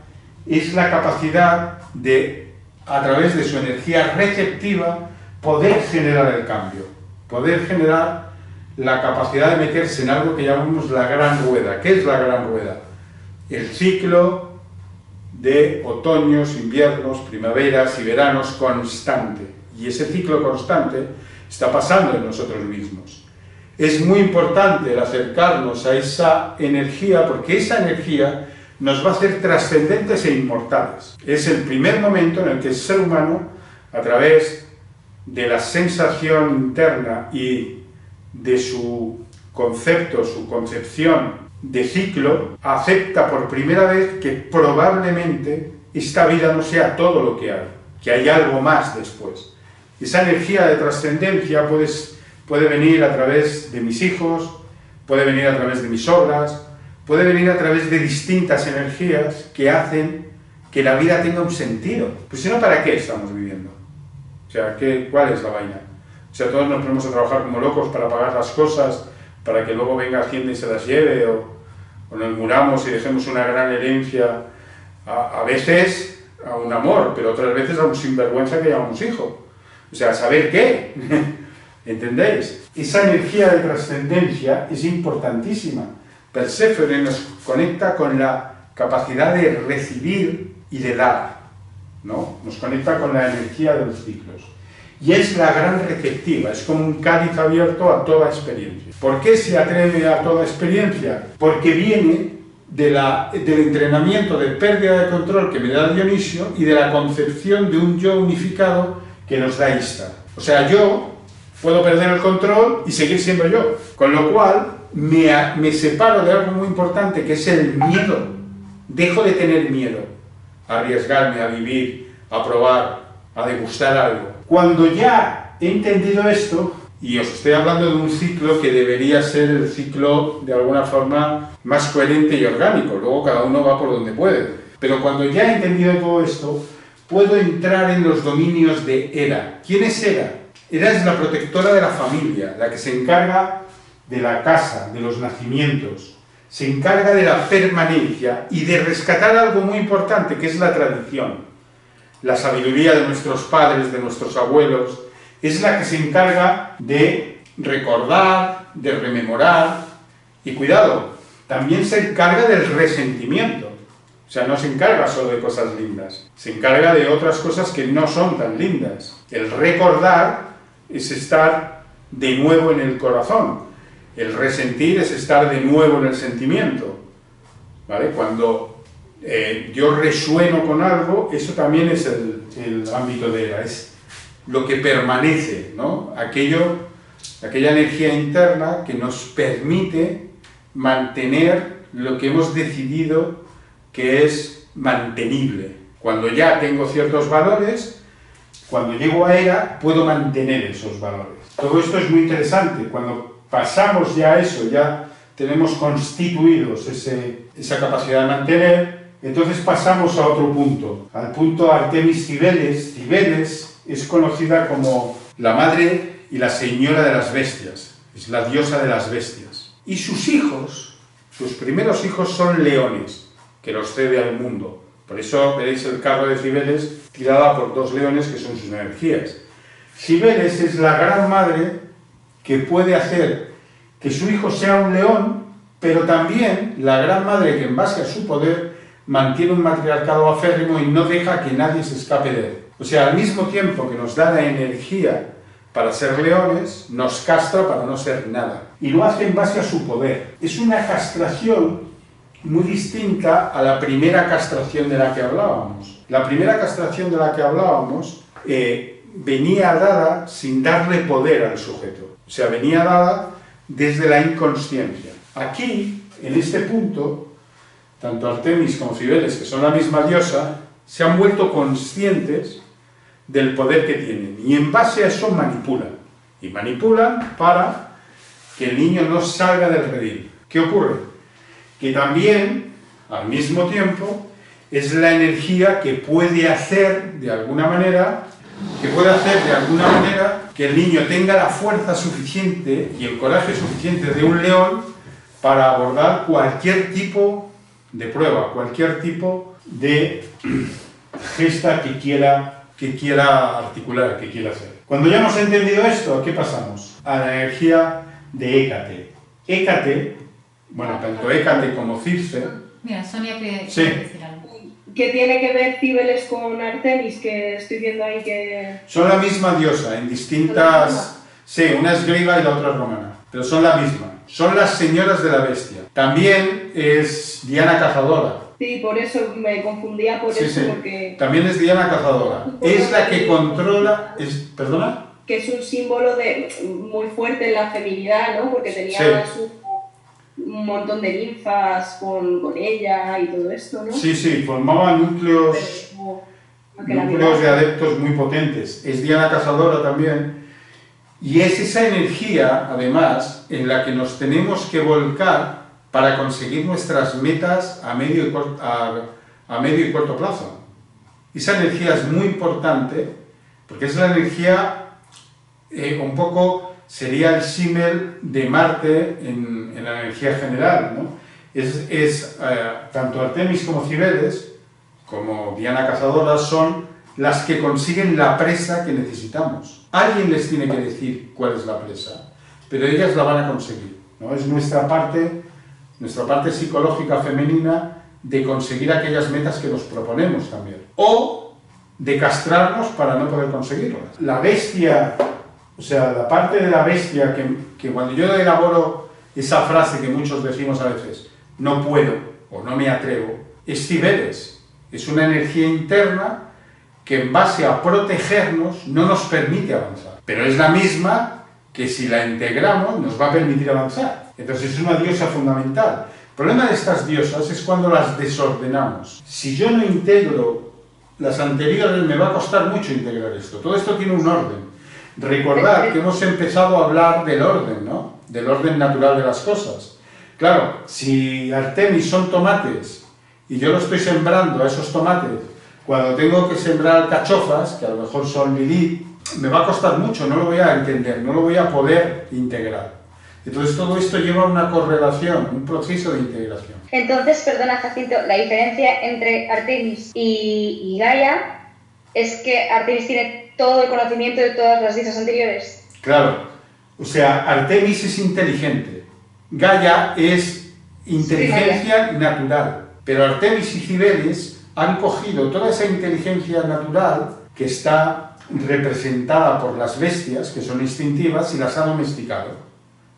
es la capacidad de, a través de su energía receptiva, poder generar el cambio, poder generar la capacidad de meterse en algo que llamamos la gran rueda. ¿Qué es la gran rueda? El ciclo de otoños, inviernos, primaveras y veranos constante. Y ese ciclo constante está pasando en nosotros mismos. Es muy importante el acercarnos a esa energía, porque esa energía nos va a hacer trascendentes e inmortales. Es el primer momento en el que el ser humano, a través de la sensación interna y de su concepto, su concepción de ciclo, acepta por primera vez que probablemente esta vida no sea todo lo que hay algo más después. Esa energía de trascendencia puede venir a través de mis hijos, puede venir a través de mis obras, puede venir a través de distintas energías que hacen que la vida tenga un sentido. Pues si no, ¿para qué estamos viviendo? O sea, ¿cuál es la vaina? O sea, todos nos ponemos a trabajar como locos para pagar las cosas, para que luego venga Hacienda y se las lleve, o nos muramos y dejemos una gran herencia, a veces a un amor, pero otras veces a un sinvergüenza que llamamos hijo. O sea, ¿saber qué? ¿Entendéis? Esa energía de trascendencia es importantísima. Perséfone nos conecta con la capacidad de recibir y de dar, ¿no? Nos conecta con la energía de los ciclos. Y es la gran receptiva, es como un cáliz abierto a toda experiencia. ¿Por qué se atreve a toda experiencia? Porque viene del entrenamiento de pérdida de control que me da Dionisio y de la concepción de un yo unificado que nos da Ishtar. O sea, yo puedo perder el control y seguir siendo yo, con lo cual me separo de algo muy importante, que es el miedo. Dejo de tener miedo a arriesgarme, a vivir, a probar, a degustar algo. Cuando ya he entendido esto, y os estoy hablando de un ciclo que debería ser el ciclo de alguna forma más coherente y orgánico, luego cada uno va por donde puede, pero cuando ya he entendido todo esto, puedo entrar en los dominios de Hera. ¿Quién es Hera? Hera es la protectora de la familia, la que se encarga de la casa, de los nacimientos, se encarga de la permanencia y de rescatar algo muy importante, que es la tradición. La sabiduría de nuestros padres, de nuestros abuelos, es la que se encarga de recordar, de rememorar, y cuidado, también se encarga del resentimiento. O sea, no se encarga solo de cosas lindas, se encarga de otras cosas que no son tan lindas. El recordar es estar de nuevo en el corazón, el resentir es estar de nuevo en el sentimiento, ¿vale? Cuando yo resueno con algo, eso también es el ámbito de Hera, es lo que permanece, ¿no? Aquella energía interna que nos permite mantener lo que hemos decidido que es mantenible. Cuando ya tengo ciertos valores, cuando llego a Hera, puedo mantener esos valores. Todo esto es muy interesante. Cuando pasamos ya a eso, ya tenemos constituidos esa capacidad de mantener, entonces pasamos a otro punto, al punto Artemis Cibeles. Cibeles es conocida como la madre y la señora de las bestias, es la diosa de las bestias. Y sus hijos, sus primeros hijos son leones, que los cede al mundo. Por eso veréis el carro de Cibeles tirada por dos leones que son sus energías. Cibeles es la gran madre que puede hacer que su hijo sea un león, pero también la gran madre que en base a su poder mantiene un matriarcado aférrimo y no deja que nadie se escape de él. O sea, al mismo tiempo que nos da la energía para ser leones, nos castra para no ser nada. Y lo hace en base a su poder. Es una castración muy distinta a la primera castración de la que hablábamos. La primera castración de la que hablábamos venía dada sin darle poder al sujeto. O sea, venía dada desde la inconsciencia. Aquí, en este punto, tanto Artemis como Cibeles, que son la misma diosa, se han vuelto conscientes del poder que tienen. Y en base a eso manipulan. Y manipulan para que el niño no salga del redil. ¿Qué ocurre? Que también, al mismo tiempo, es la energía que puede hacer de alguna manera que el niño tenga la fuerza suficiente y el coraje suficiente de un león para abordar cualquier tipo de prueba, cualquier tipo de gesta que quiera articular, que quiera hacer. Cuando ya hemos entendido esto, ¿a qué pasamos? A la energía de Hécate. Hécate, bueno, tanto Hécate como Circe... Mira, Sonia quiere sí. decir algo. ¿Qué tiene que ver Cibeles con Artemis, que estoy viendo ahí que...? Son la misma diosa, en distintas... Sí, una es griega y la otra es romana, pero son la misma. Son las señoras de la bestia. También es Diana Cazadora. Sí, por eso me confundía porque... También es Diana Cazadora. Es la que controla... ¿Perdona? Que es un símbolo muy fuerte en la feminidad, ¿no? Porque tenía un montón de ninfas con ella y todo esto, ¿no? Sí, formaba núcleos de adeptos muy potentes. Es Diana Cazadora también. Y es esa energía, además, en la que nos tenemos que volcar para conseguir nuestras metas a medio y corto plazo. Esa energía es muy importante porque es la energía, un poco sería el símil de Marte en la energía general, ¿no? Tanto Artemis como Cibeles, como Diana Cazadora, son las que consiguen la presa que necesitamos. Alguien les tiene que decir cuál es la presa, pero ellas la van a conseguir, ¿no? Es nuestra parte psicológica femenina de conseguir aquellas metas que nos proponemos también. O de castrarnos para no poder conseguirlas. La bestia, o sea, la parte de la bestia que cuando yo elaboro esa frase que muchos decimos a veces, no puedo o no me atrevo, es Cibeles. Es una energía interna que en base a protegernos no nos permite avanzar. Pero es la misma que si la integramos nos va a permitir avanzar. Entonces es una diosa fundamental. El problema de estas diosas es cuando las desordenamos. Si yo no integro las anteriores, me va a costar mucho integrar esto. Todo esto tiene un orden. Recordad que hemos empezado a hablar del orden, ¿no? Del orden natural de las cosas. Claro, si Artemis son tomates y yo lo estoy sembrando a esos tomates, cuando tengo que sembrar alcachofas, que a lo mejor son Lilith, me va a costar mucho, no lo voy a entender, no lo voy a poder integrar. Entonces todo esto lleva a una correlación, un proceso de integración. Entonces, perdona Jacinto, la diferencia entre Artemis y Gaia es que Artemis tiene todo el conocimiento de todas las diosas anteriores. Claro, o sea, Artemis es inteligente, Gaia es inteligencia natural, pero Artemis y Cibeles han cogido toda esa inteligencia natural que está representada por las bestias, que son instintivas, y las ha domesticado.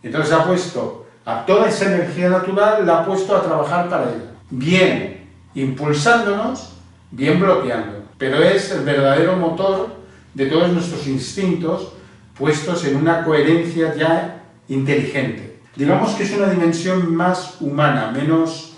Entonces ha puesto a toda esa energía natural, la ha puesto a trabajar para ella. Bien impulsándonos, bien bloqueando. Pero es el verdadero motor de todos nuestros instintos puestos en una coherencia ya inteligente. Digamos que es una dimensión más humana, menos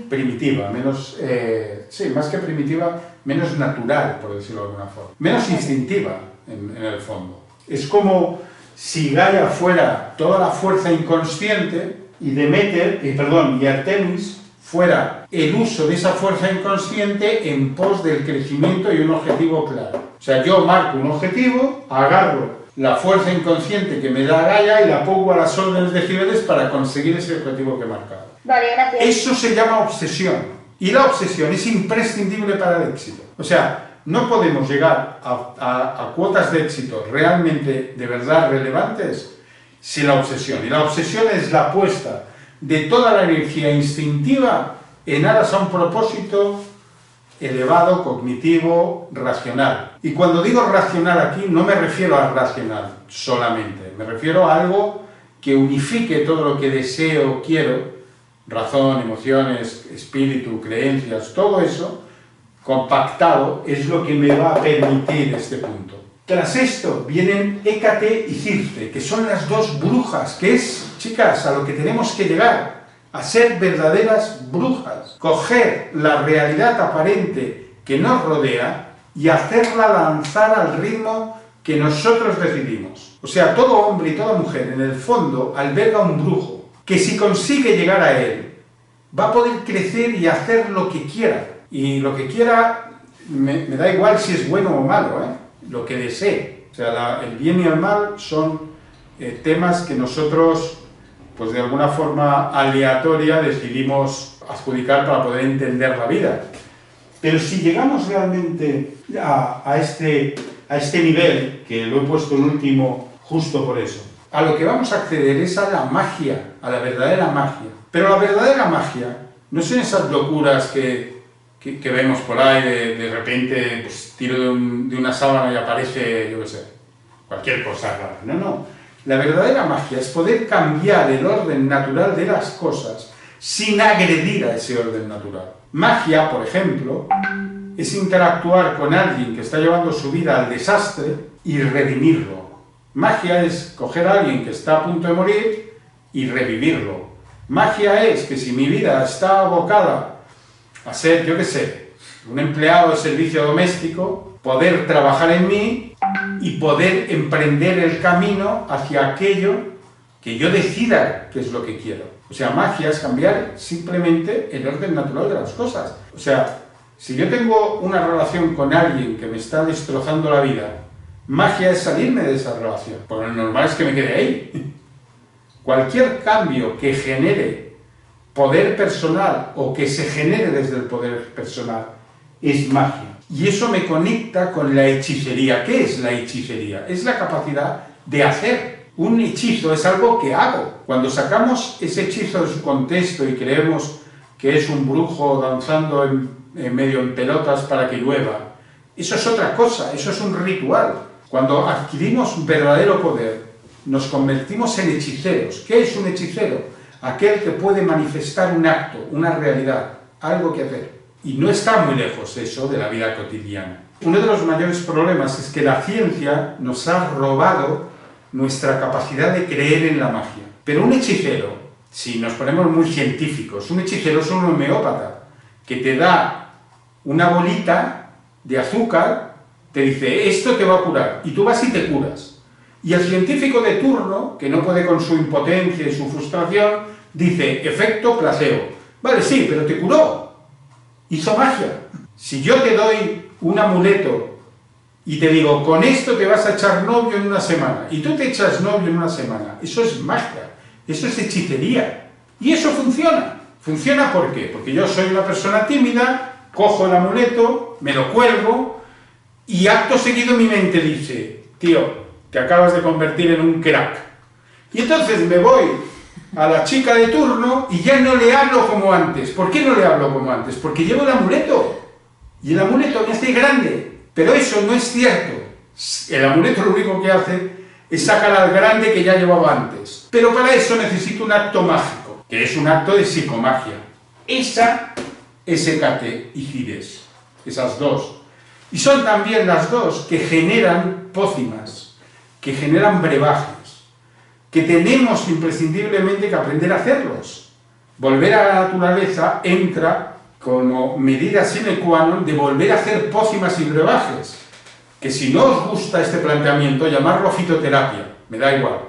primitiva, más que primitiva, menos natural, por decirlo de alguna forma. Menos instintiva, en el fondo. Es como si Gaia fuera toda la fuerza inconsciente y Artemis fuera el uso de esa fuerza inconsciente en pos del crecimiento y un objetivo claro. O sea, yo marco un objetivo, agarro la fuerza inconsciente que me da Gaia y la pongo a las órdenes de Cibeles para conseguir ese objetivo que he marcado. Vale, gracias. Eso se llama obsesión. Y la obsesión es imprescindible para el éxito. O sea, no podemos llegar a cuotas de éxito realmente, de verdad, relevantes sin la obsesión. Y la obsesión es la apuesta de toda la energía instintiva en aras a un propósito elevado, cognitivo, racional. Y cuando digo racional aquí, no me refiero a racional solamente. Me refiero a algo que unifique todo lo que deseo, quiero, razón, emociones, espíritu, creencias, todo eso compactado es lo que me va a permitir este punto. Tras esto vienen Hécate y Circe, que son las dos brujas, que es, chicas, a lo que tenemos que llegar, a ser verdaderas brujas. Coger la realidad aparente que nos rodea y hacerla lanzar al ritmo que nosotros decidimos. O sea, todo hombre y toda mujer, en el fondo, alberga un brujo, que si consigue llegar a él, va a poder crecer y hacer lo que quiera. Y lo que quiera, me da igual si es bueno o malo, lo que desee. O sea, el bien y el mal son temas que nosotros, pues de alguna forma aleatoria, decidimos adjudicar para poder entender la vida. Pero si llegamos realmente a este nivel, que lo he puesto en último justo por eso, a lo que vamos a acceder es a la magia, a la verdadera magia. Pero la verdadera magia no son esas locuras que vemos por ahí, de repente pues, tiro de una sábana y aparece, yo qué sé, cualquier cosa rara. No, no. La verdadera magia es poder cambiar el orden natural de las cosas sin agredir a ese orden natural. Magia, por ejemplo, es interactuar con alguien que está llevando su vida al desastre y redimirlo. Magia es coger a alguien que está a punto de morir y revivirlo. Magia es que si mi vida está abocada a ser, yo qué sé, un empleado de servicio doméstico, poder trabajar en mí y poder emprender el camino hacia aquello que yo decida que es lo que quiero. O sea, magia es cambiar simplemente el orden natural de las cosas. O sea, si yo tengo una relación con alguien que me está destrozando la vida, magia es salirme de esa relación, porque lo normal es que me quede ahí. Cualquier cambio que genere poder personal o que se genere desde el poder personal es magia. Y eso me conecta con la hechicería. ¿Qué es la hechicería? Es la capacidad de hacer. Un hechizo es algo que hago. Cuando sacamos ese hechizo de su contexto y creemos que es un brujo danzando medio en pelotas para que llueva, eso es otra cosa, eso es un ritual. Cuando adquirimos verdadero poder, nos convertimos en hechiceros. ¿Qué es un hechicero? Aquel que puede manifestar un acto, una realidad, algo que hacer. Y no está muy lejos eso de la vida cotidiana. Uno de los mayores problemas es que la ciencia nos ha robado nuestra capacidad de creer en la magia. Pero un hechicero, si nos ponemos muy científicos, un hechicero es un homeópata que te da una bolita de azúcar, te dice, esto te va a curar, y tú vas y te curas. Y el científico de turno, que no puede con su impotencia y su frustración, dice, efecto placebo. Vale, sí, pero te curó. Hizo magia. Si yo te doy un amuleto y te digo, con esto te vas a echar novio en una semana, y tú te echas novio en una semana, eso es magia, eso es hechicería. Y eso funciona. ¿Funciona por qué? Porque yo soy una persona tímida, cojo el amuleto, me lo cuelgo, y acto seguido mi mente dice, tío, te acabas de convertir en un crack. Y entonces me voy a la chica de turno y ya no le hablo como antes. ¿Por qué no le hablo como antes? Porque llevo el amuleto. Y el amuleto me hace grande. Pero eso no es cierto. El amuleto lo único que hace es sacar al grande que ya llevaba antes. Pero para eso necesito un acto mágico, que es un acto de psicomagia. Esa es Hécate y Cides. Esas dos. Y son también las dos que generan pócimas, que generan brebajes, que tenemos imprescindiblemente que aprender a hacerlos. Volver a la naturaleza entra como medida sine qua non de volver a hacer pócimas y brebajes. Que si no os gusta este planteamiento, llamarlo fitoterapia, me da igual,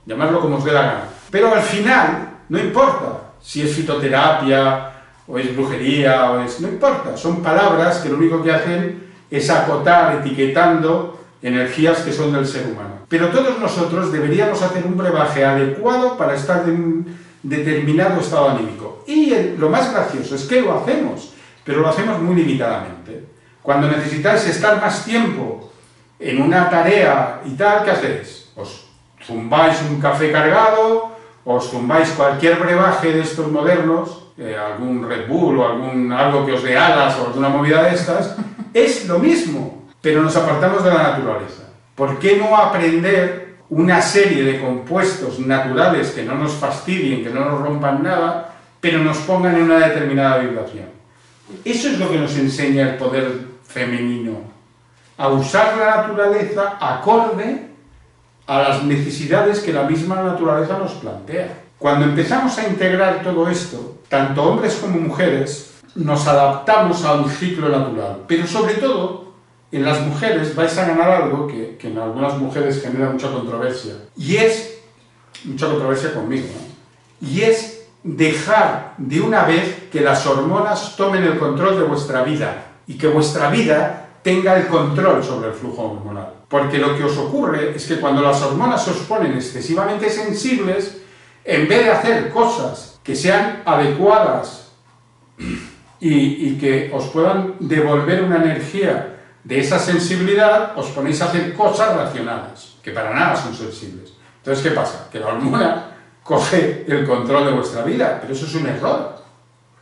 llamarlo como os dé la gana. Pero al final, no importa si es fitoterapia, o es brujería, no importa, son palabras que lo único que hacen es acotar, etiquetando energías que son del ser humano. Pero todos nosotros deberíamos hacer un brebaje adecuado para estar en un determinado estado anímico. Y lo más gracioso es que lo hacemos, pero lo hacemos muy limitadamente. Cuando necesitáis estar más tiempo en una tarea y tal, ¿qué hacéis? Os zumbáis un café cargado, os zumbáis cualquier brebaje de estos modernos, algún Red Bull o algo que os dé alas o alguna movida de estas, es lo mismo, pero nos apartamos de la naturaleza. ¿Por qué no aprender una serie de compuestos naturales que no nos fastidien, que no nos rompan nada, pero nos pongan en una determinada vibración? Eso es lo que nos enseña el poder femenino, a usar la naturaleza acorde a las necesidades que la misma naturaleza nos plantea. Cuando empezamos a integrar todo esto, tanto hombres como mujeres, nos adaptamos a un ciclo natural, pero sobre todo, en las mujeres vais a ganar algo que en algunas mujeres genera mucha controversia, y es, mucha controversia conmigo, ¿no? Y es dejar de una vez que las hormonas tomen el control de vuestra vida y que vuestra vida tenga el control sobre el flujo hormonal. Porque lo que os ocurre es que cuando las hormonas os ponen excesivamente sensibles, en vez de hacer cosas que sean adecuadas y que os puedan devolver una energía de esa sensibilidad, os ponéis a hacer cosas racionales, que para nada son sensibles. Entonces, ¿qué pasa? Que la hormona coge el control de vuestra vida, pero eso es un error.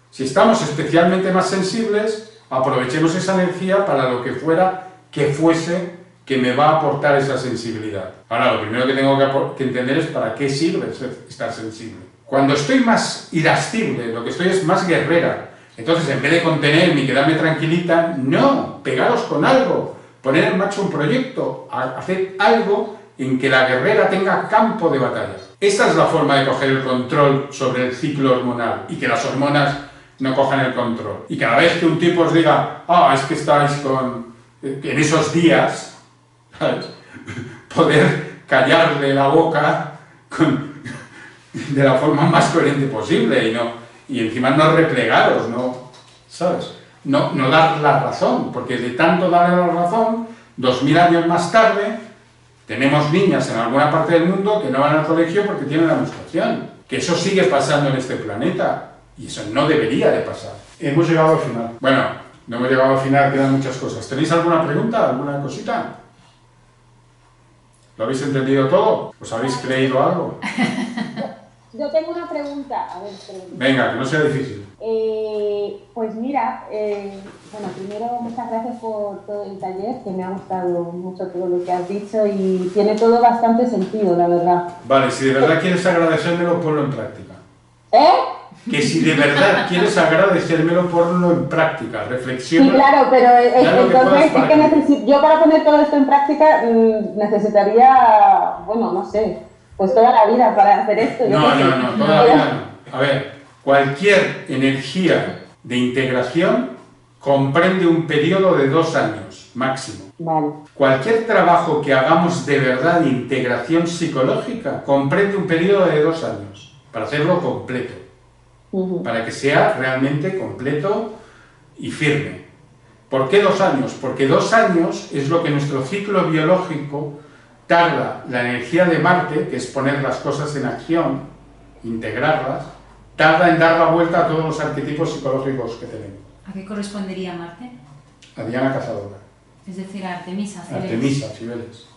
Si estamos especialmente más sensibles, aprovechemos esa energía para lo que fuera que fuese que me va a aportar esa sensibilidad. Ahora, lo primero que tengo que entender es para qué sirve estar sensible. Cuando estoy más irascible, lo que estoy es más guerrera. Entonces, en vez de contenerme y quedarme tranquilita, no, pegaros con algo, poner en marcha un proyecto, hacer algo en que la guerrera tenga campo de batalla. Esta es la forma de coger el control sobre el ciclo hormonal y que las hormonas no cojan el control. Y cada vez que un tipo os diga, es que estáis en esos días, ¿sabes? Poder callarle la boca de la forma más coherente posible y encima no replegaros, ¿no? ¿Sabes? No dar la razón, porque de tanto darle la razón, 2000 años más tarde, tenemos niñas en alguna parte del mundo que no van al colegio porque tienen la menstruación. Que eso sigue pasando en este planeta. Y eso no debería de pasar. Hemos llegado al final. Bueno, no hemos llegado al final, quedan muchas cosas. ¿Tenéis alguna pregunta? ¿Alguna cosita? ¿Lo habéis entendido todo? ¿Os habéis creído algo? Yo tengo una pregunta. A ver, venga, que no sea difícil. Pues mira, bueno, primero muchas gracias por todo el taller, que me ha gustado mucho todo lo que has dicho y tiene todo bastante sentido, la verdad. Vale, si de verdad quieres agradecérmelo, ponlo en práctica. Que si de verdad quieres agradecérmelo, ponlo en práctica, reflexiona. Sí, claro, pero entonces es que yo para poner todo esto en práctica necesitaría, bueno, no sé, pues toda la vida para hacer esto. No, toda la vida no. A ver, cualquier energía de integración comprende un periodo de 2 años, máximo. Vale. Cualquier trabajo que hagamos de verdad de integración psicológica comprende un periodo de 2 años, para hacerlo completo. Para que sea realmente completo y firme. ¿Por qué 2 años? Porque 2 años es lo que nuestro ciclo biológico tarda, la energía de Marte, que es poner las cosas en acción, integrarlas, tarda en dar la vuelta a todos los arquetipos psicológicos que tenemos. ¿A qué correspondería Marte? A Diana Cazadora. Es decir, a Artemisa, Cibeles. Artemisa, Cibeles.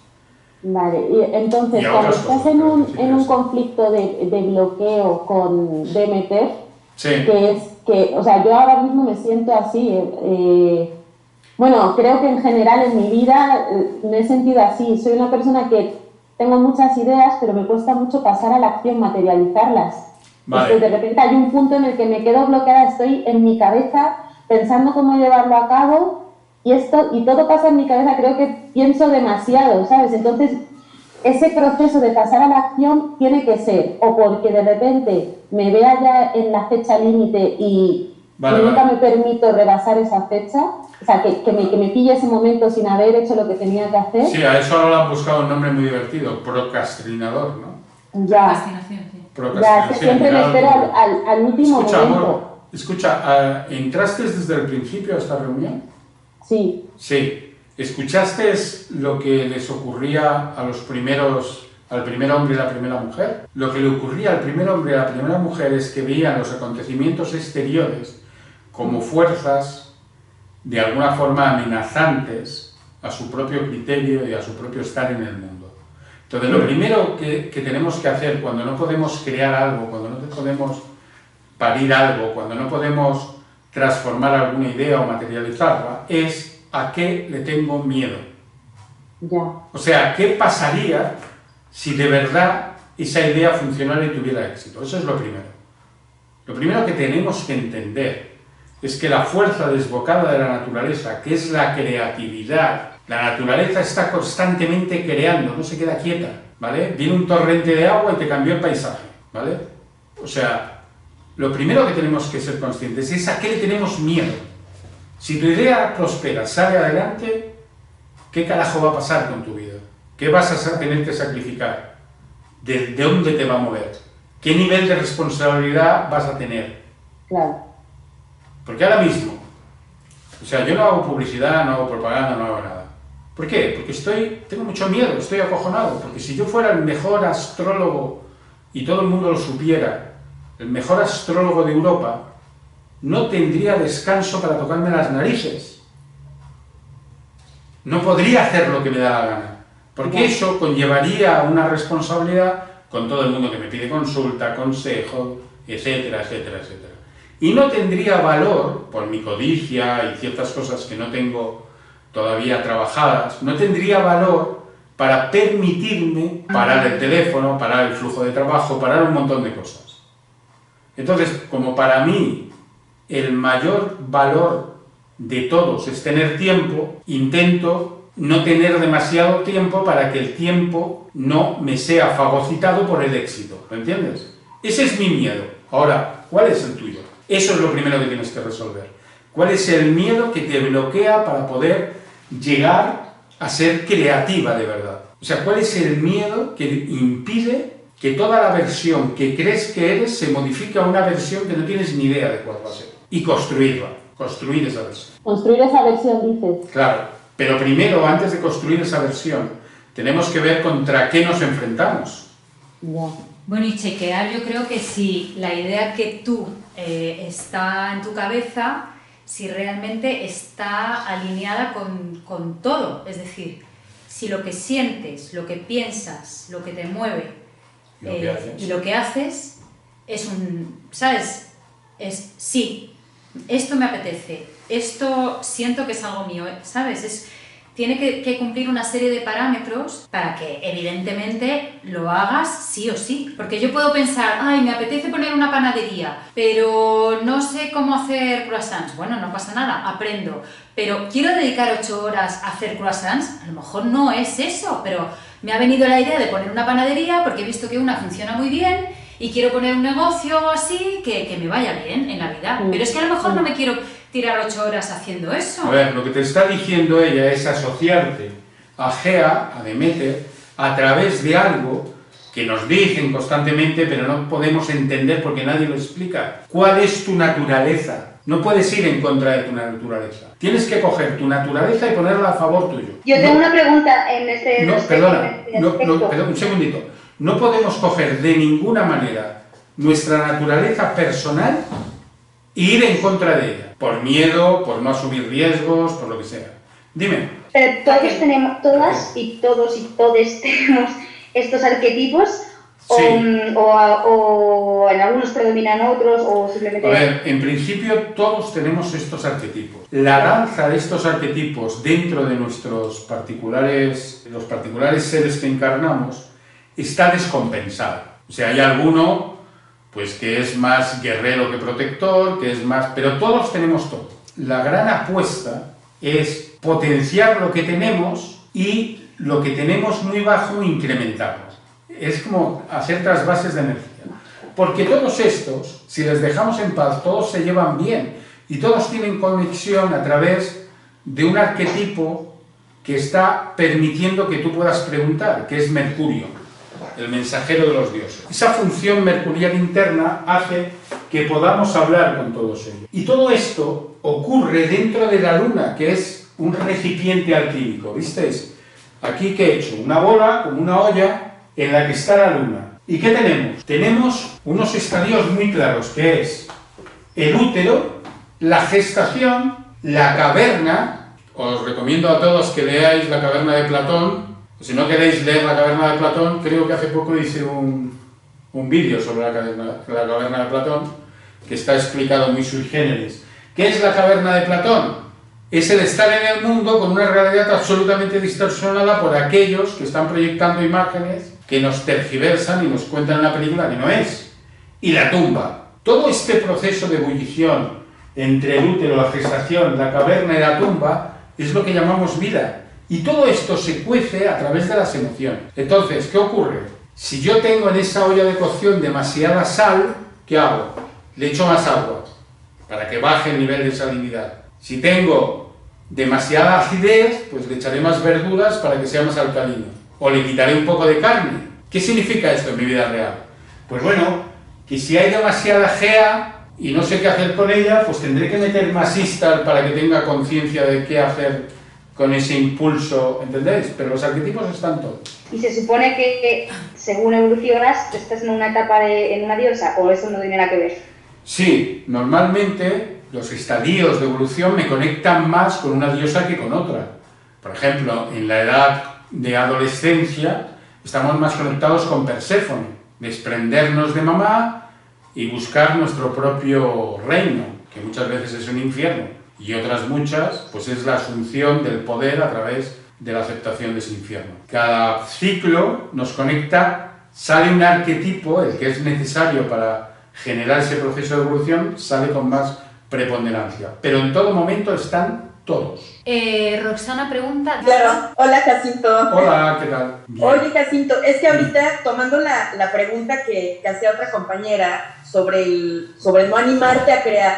Vale, y entonces cuando estás en un conflicto de bloqueo con Demeter, sí. o sea, yo ahora mismo me siento así, bueno, creo que en general en mi vida me he sentido así, soy una persona que tengo muchas ideas, pero me cuesta mucho pasar a la acción, materializarlas. Vale. De repente hay un punto en el que me quedo bloqueada, estoy en mi cabeza pensando cómo llevarlo a cabo, y todo pasa en mi cabeza, creo que pienso demasiado, ¿sabes? Entonces, ese proceso de pasar a la acción tiene que ser, o porque de repente me vea ya en la fecha límite y nunca me permito rebasar esa fecha, o sea, que me pille ese momento sin haber hecho lo que tenía que hacer. Sí, a eso ahora le han buscado un nombre muy divertido, procrastinador, ¿no? Ya. Procrastinación, sí. Ya, que siempre me espero al último momento. Amor, escucha, ¿entraste desde el principio a esta reunión? Sí. Sí. ¿Escuchaste lo que les ocurría al primer hombre y la primera mujer? Lo que le ocurría al primer hombre y a la primera mujer es que veían los acontecimientos exteriores como fuerzas de alguna forma amenazantes a su propio criterio y a su propio estar en el mundo. Entonces, lo primero que tenemos que hacer cuando no podemos crear algo, cuando no podemos parir algo, cuando no podemos transformar alguna idea o materializarla, es ¿a qué le tengo miedo? Ya. O sea, ¿qué pasaría si de verdad esa idea funcionara y tuviera éxito? Eso es lo primero. Lo primero que tenemos que entender es que la fuerza desbocada de la naturaleza, que es la creatividad, la naturaleza está constantemente creando, no se queda quieta, ¿vale? Viene un torrente de agua y te cambió el paisaje, ¿vale? O sea, lo primero que tenemos que ser conscientes es a qué le tenemos miedo. Si tu idea prospera, sale adelante, ¿qué carajo va a pasar con tu vida? ¿Qué vas a tener que sacrificar? ¿De dónde te va a mover? ¿qué nivel de responsabilidad vas a tener? Claro. Porque ahora mismo, o sea, yo no hago publicidad, no hago propaganda, no hago nada. ¿Por qué? Porque tengo mucho miedo, estoy acojonado, porque si yo fuera el mejor astrólogo y todo el mundo lo supiera, el mejor astrólogo de Europa, no tendría descanso para tocarme las narices. No podría hacer lo que me da la gana, porque eso conllevaría una responsabilidad con todo el mundo que me pide consulta, consejo, etcétera, etcétera, etcétera. Y no tendría valor, por mi codicia y ciertas cosas que no tengo todavía trabajadas, no tendría valor para permitirme parar el teléfono, parar el flujo de trabajo, parar un montón de cosas. Entonces, como para mí el mayor valor de todos es tener tiempo, intento no tener demasiado tiempo para que el tiempo no me sea fagocitado por el éxito, ¿lo entiendes? Ese es mi miedo. Ahora, ¿cuál es el tuyo? Eso es lo primero que tienes que resolver. ¿Cuál es el miedo que te bloquea para poder llegar a ser creativa de verdad? O sea, ¿cuál es el miedo que impide que toda la versión que crees que eres se modifique a una versión que no tienes ni idea de cuál va a ser? Y construirla, construir esa versión. Construir esa versión, dices. Claro, pero primero, antes de construir esa versión, tenemos que ver contra qué nos enfrentamos. Ya. Bueno, y chequear, yo creo que si la idea que tú está en tu cabeza, si realmente está alineada con todo. Es decir, si lo que sientes, lo que piensas, lo que te mueve y lo que haces es ¿sabes? Es sí, esto me apetece, esto siento que es algo mío, ¿sabes? Tiene que cumplir una serie de parámetros para que evidentemente lo hagas sí o sí. Porque yo puedo pensar, ay, me apetece poner una panadería, pero no sé cómo hacer croissants. Bueno, no pasa nada, aprendo. Pero quiero dedicar 8 horas a hacer croissants, a lo mejor no es eso, pero me ha venido la idea de poner una panadería porque he visto que una funciona muy bien y quiero poner un negocio así que me vaya bien en la vida. Pero es que a lo mejor no me quiero tirar 8 horas haciendo eso. A ver, lo que te está diciendo ella es asociarte a Gea, a Demeter, a través de algo que nos dicen constantemente, pero no podemos entender porque nadie lo explica. ¿Cuál es tu naturaleza? No puedes ir en contra de tu naturaleza. Tienes que coger tu naturaleza y ponerla a favor tuyo. Yo tengo una pregunta en este perdón, un segundito. No podemos coger de ninguna manera nuestra naturaleza personal e ir en contra de ella, por miedo, por no asumir riesgos, por lo que sea. Dime. Pero todos tenemos, todas y todos y todes tenemos estos arquetipos, Sí. o en algunos predominan otros, o simplemente... A ver, en principio todos tenemos estos arquetipos. La danza de estos arquetipos dentro de los particulares seres que encarnamos está descompensada. O sea, hay alguno pues que es más guerrero que protector, que es más... Pero todos tenemos todo. La gran apuesta es potenciar lo que tenemos y lo que tenemos muy bajo incrementarlo. Es como hacer trasvases de energía. Porque todos estos, si les dejamos en paz, todos se llevan bien y todos tienen conexión a través de un arquetipo que está permitiendo que tú puedas preguntar, que es Mercurio, el mensajero de los dioses. Esa función mercurial interna hace que podamos hablar con todos ellos. Y todo esto ocurre dentro de la luna, que es un recipiente alquímico. ¿Visteis? Aquí, ¿qué he hecho? Una bola, como una olla, en la que está la luna. ¿Y qué tenemos? Tenemos unos estadios muy claros, que es el útero, la gestación, la caverna. Os recomiendo a todos que leáis La caverna de Platón. Si no queréis leer La caverna de Platón, creo que hace poco hice un vídeo sobre la caverna de Platón, que está explicado muy sui generis. ¿Qué es la caverna de Platón? Es el estar en el mundo con una realidad absolutamente distorsionada por aquellos que están proyectando imágenes que nos tergiversan y nos cuentan una película que no es. Y la tumba. Todo este proceso de ebullición entre el útero, la gestación, la caverna y la tumba es lo que llamamos vida. Y todo esto se cuece a través de las emociones. Entonces, ¿qué ocurre? Si yo tengo en esa olla de cocción demasiada sal, ¿qué hago? Le echo más agua para que baje el nivel de salinidad. Si tengo demasiada acidez, pues le echaré más verduras para que sea más alcalino. O le quitaré un poco de carne. ¿Qué significa esto en mi vida real? Pues bueno, que si hay demasiada GEA y no sé qué hacer con ella, pues tendré que meter más Istar para que tenga conciencia de qué hacer con ese impulso, ¿entendéis? Pero los arquetipos están todos. Y se supone que según evolucionas, estás en una etapa en una diosa, o eso no tiene nada que ver. Sí, normalmente los estadios de evolución me conectan más con una diosa que con otra. Por ejemplo, en la edad de adolescencia estamos más conectados con Perséfone, desprendernos de mamá y buscar nuestro propio reino, que muchas veces es un infierno, y otras muchas, pues es la asunción del poder a través de la aceptación de ese infierno. Cada ciclo nos conecta, sale un arquetipo, el que es necesario para generar ese proceso de evolución, sale con más preponderancia, pero en todo momento están todos. Roxana pregunta... Claro, hola Jacinto. Hola, ¿qué tal? Bien. Oye Jacinto, es que ahorita tomando la pregunta que hacía otra compañera sobre el no animarte a crear,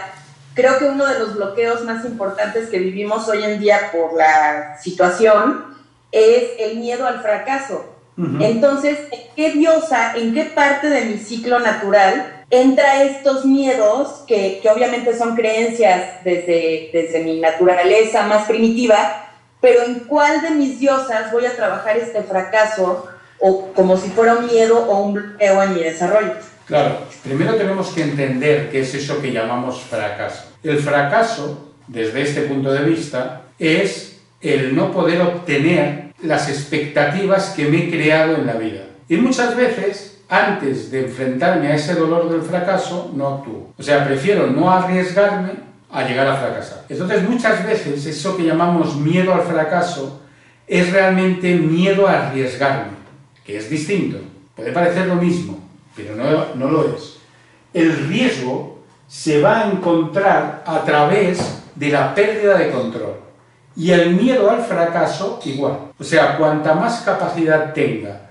creo que uno de los bloqueos más importantes que vivimos hoy en día por la situación es el miedo al fracaso. Entonces, ¿en qué diosa, en qué parte de mi ciclo natural entra estos miedos que obviamente son creencias desde mi naturaleza más primitiva, pero en cuál de mis diosas voy a trabajar este fracaso o como si fuera un miedo o un bloqueo en mi desarrollo? Claro, primero tenemos que entender qué es eso que llamamos fracaso. El fracaso, desde este punto de vista, es el no poder obtener las expectativas que me he creado en la vida. Y muchas veces, antes de enfrentarme a ese dolor del fracaso, no actúo. O sea, prefiero no arriesgarme a llegar a fracasar. Entonces, muchas veces, eso que llamamos miedo al fracaso es realmente miedo a arriesgarme, que es distinto. Puede parecer lo mismo, pero no lo es. El riesgo se va a encontrar a través de la pérdida de control. Y el miedo al fracaso igual. O sea, cuanta más capacidad tenga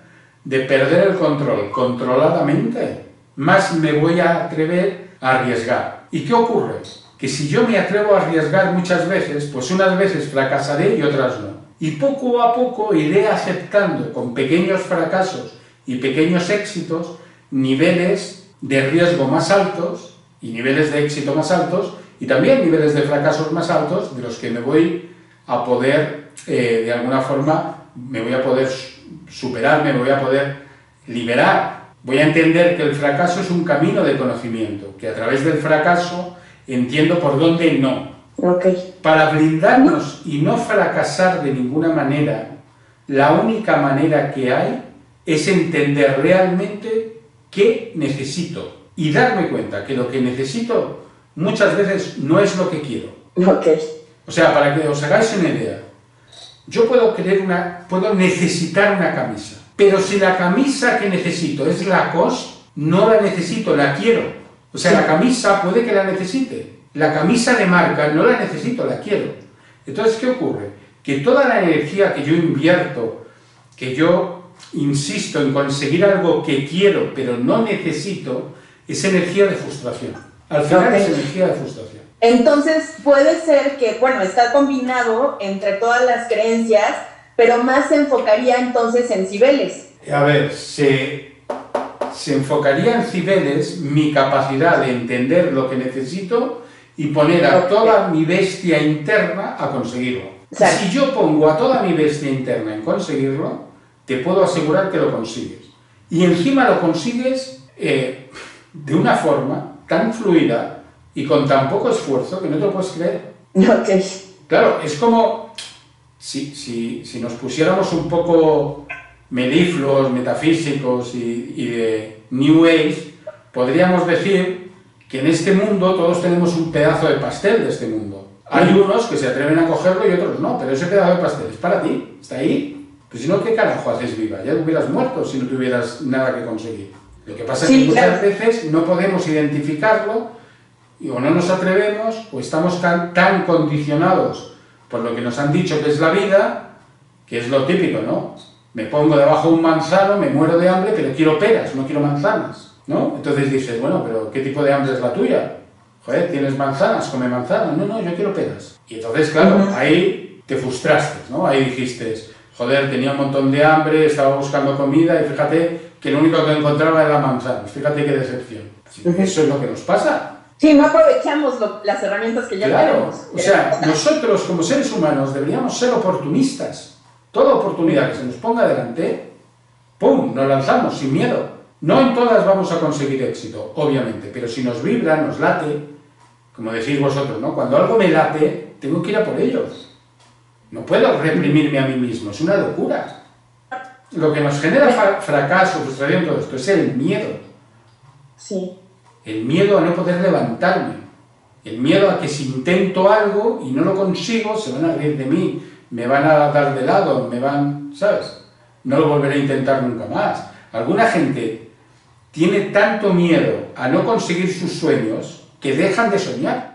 de perder el control controladamente, más me voy a atrever a arriesgar. ¿Y qué ocurre? Que si yo me atrevo a arriesgar muchas veces, pues unas veces fracasaré y otras no. Y poco a poco iré aceptando con pequeños fracasos y pequeños éxitos niveles de riesgo más altos y niveles de éxito más altos y también niveles de fracasos más altos de los que me voy a poder, de alguna forma, me voy a poder superar, me voy a poder liberar. Voy a entender que el fracaso es un camino de conocimiento, que a través del fracaso entiendo por dónde no. Okay. Para blindarnos y no fracasar de ninguna manera, la única manera que hay es entender realmente qué necesito y darme cuenta que lo que necesito muchas veces no es lo que quiero. Okay. O sea, para que os hagáis una idea, yo puedo necesitar una camisa, pero si la camisa que necesito es Lacoste, no la necesito, la quiero. O sea, la camisa puede que la necesite, la camisa de marca no la necesito, la quiero. Entonces, ¿qué ocurre? Que toda la energía que yo invierto, que yo insisto en conseguir algo que quiero pero no necesito, es energía de frustración. Al final es energía de frustración. Entonces puede ser que, bueno, está combinado entre todas las creencias, pero más se enfocaría entonces en Cibeles. A ver, se enfocaría en Cibeles mi capacidad de entender lo que necesito y poner a toda mi bestia interna a conseguirlo. Exacto. Si yo pongo a toda mi bestia interna en conseguirlo, te puedo asegurar que lo consigues. Y encima lo consigues de una forma tan fluida y con tan poco esfuerzo que no te lo puedes creer. Okay. Claro, es como si nos pusiéramos un poco melifluos, metafísicos y de New Age, podríamos decir que en este mundo todos tenemos un pedazo de pastel de este mundo. Hay unos que se atreven a cogerlo y otros no, pero ese pedazo de pastel es para ti, está ahí. Pues si no, ¿qué carajo haces viva? Ya hubieras muerto si no tuvieras nada que conseguir. Lo que pasa es que muchas veces no podemos identificarlo o no nos atrevemos o estamos tan condicionados por lo que nos han dicho que es la vida, que es lo típico, ¿no? Me pongo debajo de un manzano, me muero de hambre, pero quiero peras, no quiero manzanas, ¿no? Entonces dices, bueno, pero ¿qué tipo de hambre es la tuya? Joder, ¿tienes manzanas? Come manzanas. No, yo quiero peras. Y entonces, claro, ahí te frustraste, ¿no? Ahí dijiste, joder, tenía un montón de hambre, estaba buscando comida y fíjate que lo único que encontraba era manzanas. Fíjate qué decepción. Eso es lo que nos pasa. Sí, no aprovechamos las herramientas que ya tenemos. O sea, nosotros como seres humanos deberíamos ser oportunistas. Toda oportunidad que se nos ponga delante, ¡pum!, nos lanzamos sin miedo. No en todas vamos a conseguir éxito, obviamente, pero si nos vibra, nos late, como decís vosotros, ¿no? Cuando algo me late, tengo que ir a por ellos. No puedo reprimirme a mí mismo, es una locura. Lo que nos genera fracaso, frustración, todo esto, es el miedo. Sí. El miedo a no poder levantarme. El miedo a que si intento algo y no lo consigo, se van a reír de mí, me van a dar de lado, me van, ¿sabes? No lo volveré a intentar nunca más. Alguna gente tiene tanto miedo a no conseguir sus sueños que dejan de soñar.